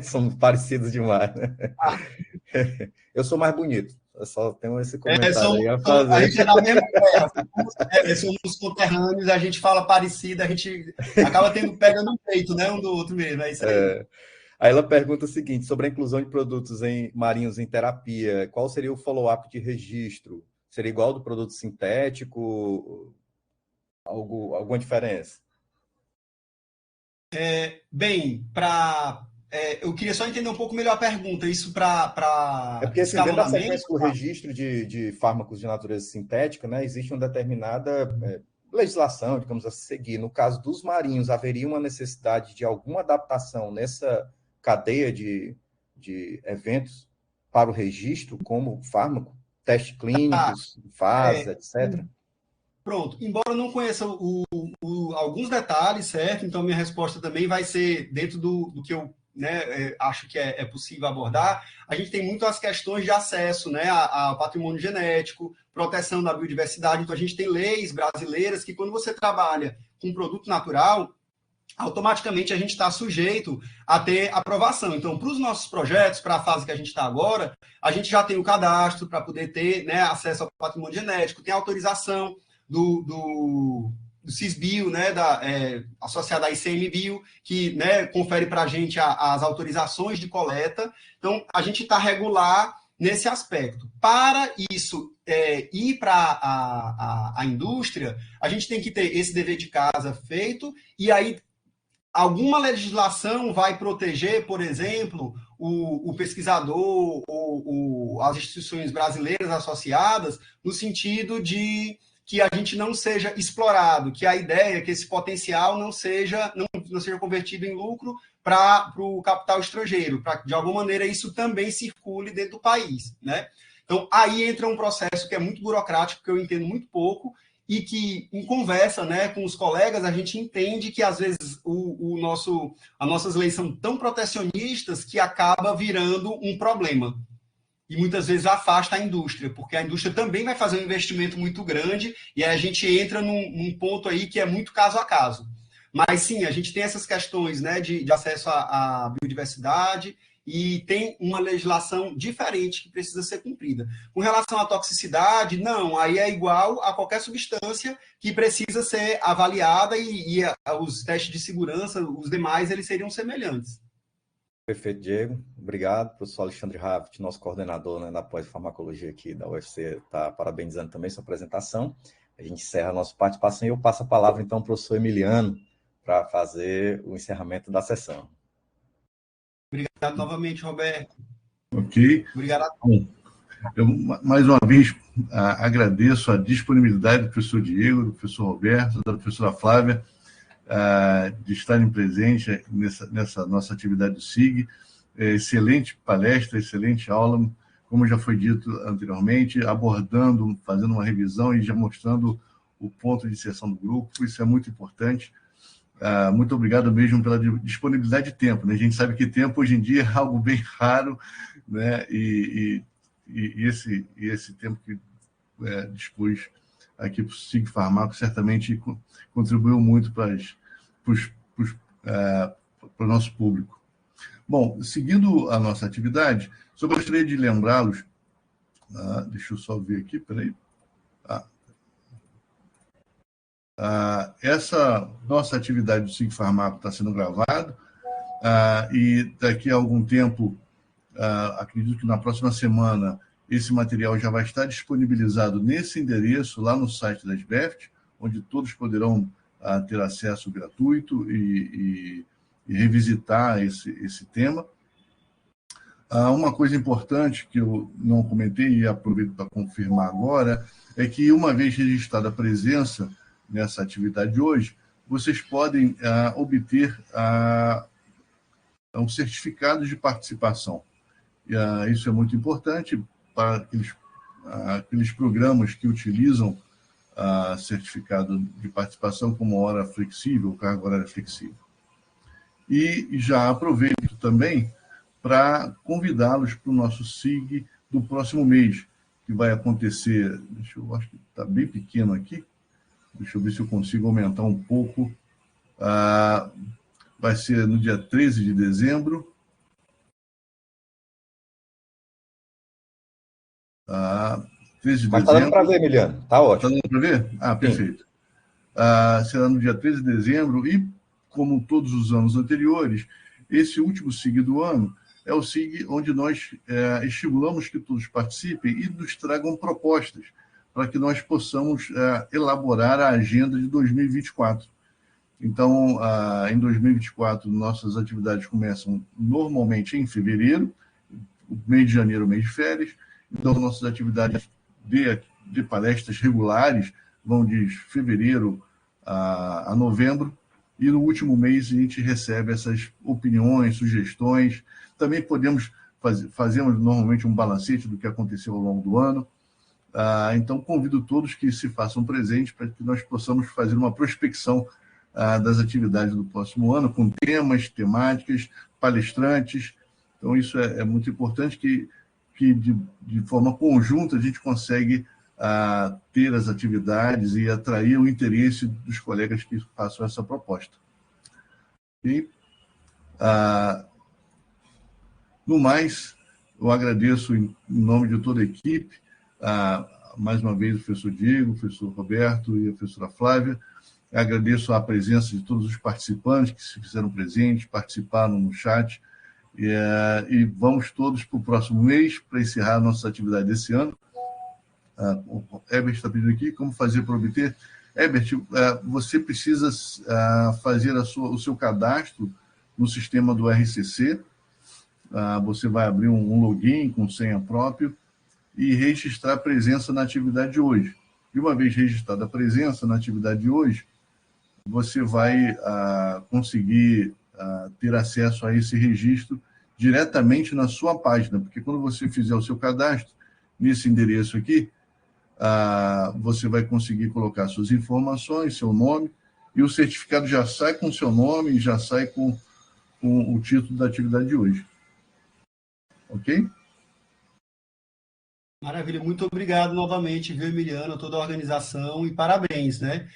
Somos parecidos demais, né? Eu sou mais bonito. Eu só tenho esse comentário aí a fazer. A gente é da mesma terra. Somos conterrâneos, a gente fala parecido, a gente acaba pegando um peito, né, um do outro mesmo. É isso aí. Aí ela pergunta o seguinte, sobre a inclusão de produtos marinhos em terapia, qual seria o follow-up de registro? Seria igual ao do produto sintético? Alguma diferença? Eu queria só entender um pouco melhor a pergunta, isso para porque assim, dentro da sequência do registro de fármacos de natureza sintética, né, existe uma determinada legislação, digamos assim, seguir. No caso dos marinhos, haveria uma necessidade de alguma adaptação nessa cadeia de eventos para o registro, como fármaco, testes clínicos, fase, etc. Pronto. Embora eu não conheça alguns detalhes, certo? Então, minha resposta também vai ser dentro do que eu, né, acho que é possível abordar. A gente tem muito as questões de acesso, né, ao patrimônio genético, proteção da biodiversidade. Então, a gente tem leis brasileiras que, quando você trabalha com produto natural, automaticamente a gente está sujeito a ter aprovação. Então, para os nossos projetos, para a fase que a gente está agora, a gente já tem o cadastro para poder ter, né, acesso ao patrimônio genético, tem autorização do CISBio, né, associada à ICMBio, que, né, confere para a gente as autorizações de coleta. Então, a gente está regular nesse aspecto. Para isso ir para a indústria, a gente tem que ter esse dever de casa feito, e aí alguma legislação vai proteger, por exemplo, o pesquisador ou as instituições brasileiras associadas, no sentido de que a gente não seja explorado, que a ideia é que esse potencial não seja convertido em lucro para o capital estrangeiro, para que, de alguma maneira, isso também circule dentro do país, né? Então, aí entra um processo que é muito burocrático, que eu entendo muito pouco, e que, em conversa, né, com os colegas, a gente entende que, às vezes, as nossas leis são tão protecionistas que acaba virando um problema. E muitas vezes afasta a indústria, porque a indústria também vai fazer um investimento muito grande, e aí a gente entra num ponto aí que é muito caso a caso. Mas sim, a gente tem essas questões, né, de acesso à biodiversidade e tem uma legislação diferente que precisa ser cumprida. Com relação à toxicidade, não, aí é igual a qualquer substância que precisa ser avaliada e os testes de segurança, os demais, eles seriam semelhantes. Perfeito, Diego. Obrigado. Professor Alexandre Haft, nosso coordenador, né, da pós-farmacologia aqui da UFC, está parabenizando também sua apresentação. A gente encerra a nossa participação e eu passo a palavra, então, ao professor Emiliano para fazer o encerramento da sessão. Obrigado novamente, Roberto. Ok. Obrigado a todos. Eu, mais uma vez, agradeço a disponibilidade do professor Diego, do professor Roberto, da professora Flávia, de estarem presentes nessa nossa atividade do SIG. Excelente palestra, excelente aula, como já foi dito anteriormente, abordando, fazendo uma revisão e já mostrando o ponto de inserção do grupo. Isso é muito importante. Muito obrigado mesmo pela disponibilidade de tempo, né? A gente sabe que tempo hoje em dia é algo bem raro, né? E esse tempo que dispôs aqui para o SIG Farmaco certamente contribuiu muito para o nosso público. Bom, seguindo a nossa atividade, só gostaria de lembrá-los, deixa eu só ver aqui, peraí. Essa nossa atividade do SIG Farmaco está sendo gravada, e daqui a algum tempo, acredito que na próxima semana, esse material já vai estar disponibilizado nesse endereço, lá no site da SBEFT, onde todos poderão ter acesso gratuito e revisitar esse tema. Uma coisa importante que eu não comentei e aproveito para confirmar agora é que, uma vez registrada a presença nessa atividade de hoje, vocês podem obter um certificado de participação. Isso é muito importante para aqueles programas que utilizam certificado de participação como hora flexível, carga horária flexível. E já aproveito também para convidá-los para o nosso SIG do próximo mês, que vai acontecer, acho que está bem pequeno aqui, deixa eu ver se eu consigo aumentar um pouco. Vai ser no dia 13 de dezembro. 13 de Mas dezembro. está dando para ver, Emiliano. Está ótimo. Está dando para ver? Perfeito. Será no dia 13 de dezembro e, como todos os anos anteriores, esse último SIG do ano é o SIG onde nós estimulamos que todos participem e nos tragam propostas para que nós possamos elaborar a agenda de 2024. Então, em 2024, nossas atividades começam normalmente em fevereiro, o mês de janeiro, o mês de férias. Então, nossas atividades de palestras regulares vão de fevereiro a novembro, e no último mês a gente recebe essas opiniões, sugestões. Também fazemos normalmente um balancete do que aconteceu ao longo do ano. Então, convido todos que se façam presentes para que nós possamos fazer uma prospecção das atividades do próximo ano, com temas, temáticas, palestrantes. Então, isso é muito importante que de forma conjunta a gente consegue ter as atividades e atrair o interesse dos colegas que façam essa proposta. E, no mais, eu agradeço em nome de toda a equipe, mais uma vez o professor Diego, o professor Roberto e a professora Flávia. Agradeço a presença de todos os participantes que se fizeram presentes, participaram no chat, e vamos todos para o próximo mês para encerrar a nossa atividade desse ano. O Herbert está pedindo aqui como fazer para obter. Herbert, você precisa fazer o seu cadastro no sistema do RCC. Você vai abrir um login com senha próprio e registrar a presença na atividade de hoje. E uma vez registrada a presença na atividade de hoje, você vai conseguir ter acesso a esse registro diretamente na sua página, porque quando você fizer o seu cadastro nesse endereço aqui, você vai conseguir colocar suas informações, seu nome, e o certificado já sai com seu nome e já sai com o título da atividade de hoje. Ok? Maravilha, muito obrigado novamente, viu, Emiliano, toda a organização, e parabéns, né?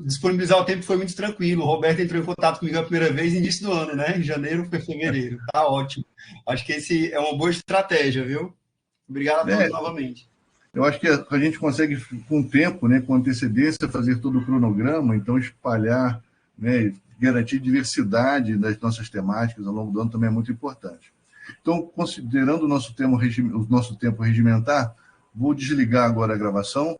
disponibilizar o tempo foi muito tranquilo. O Roberto entrou em contato comigo a primeira vez no início do ano, né? Em janeiro foi fevereiro. Tá ótimo. Acho que esse é uma boa estratégia, viu? Obrigado a todos novamente. Eu acho que a gente consegue, com tempo, né, com antecedência, fazer todo o cronograma, então espalhar, né, garantir diversidade das nossas temáticas ao longo do ano também é muito importante. Então, considerando o nosso tempo regimentar, vou desligar agora a gravação.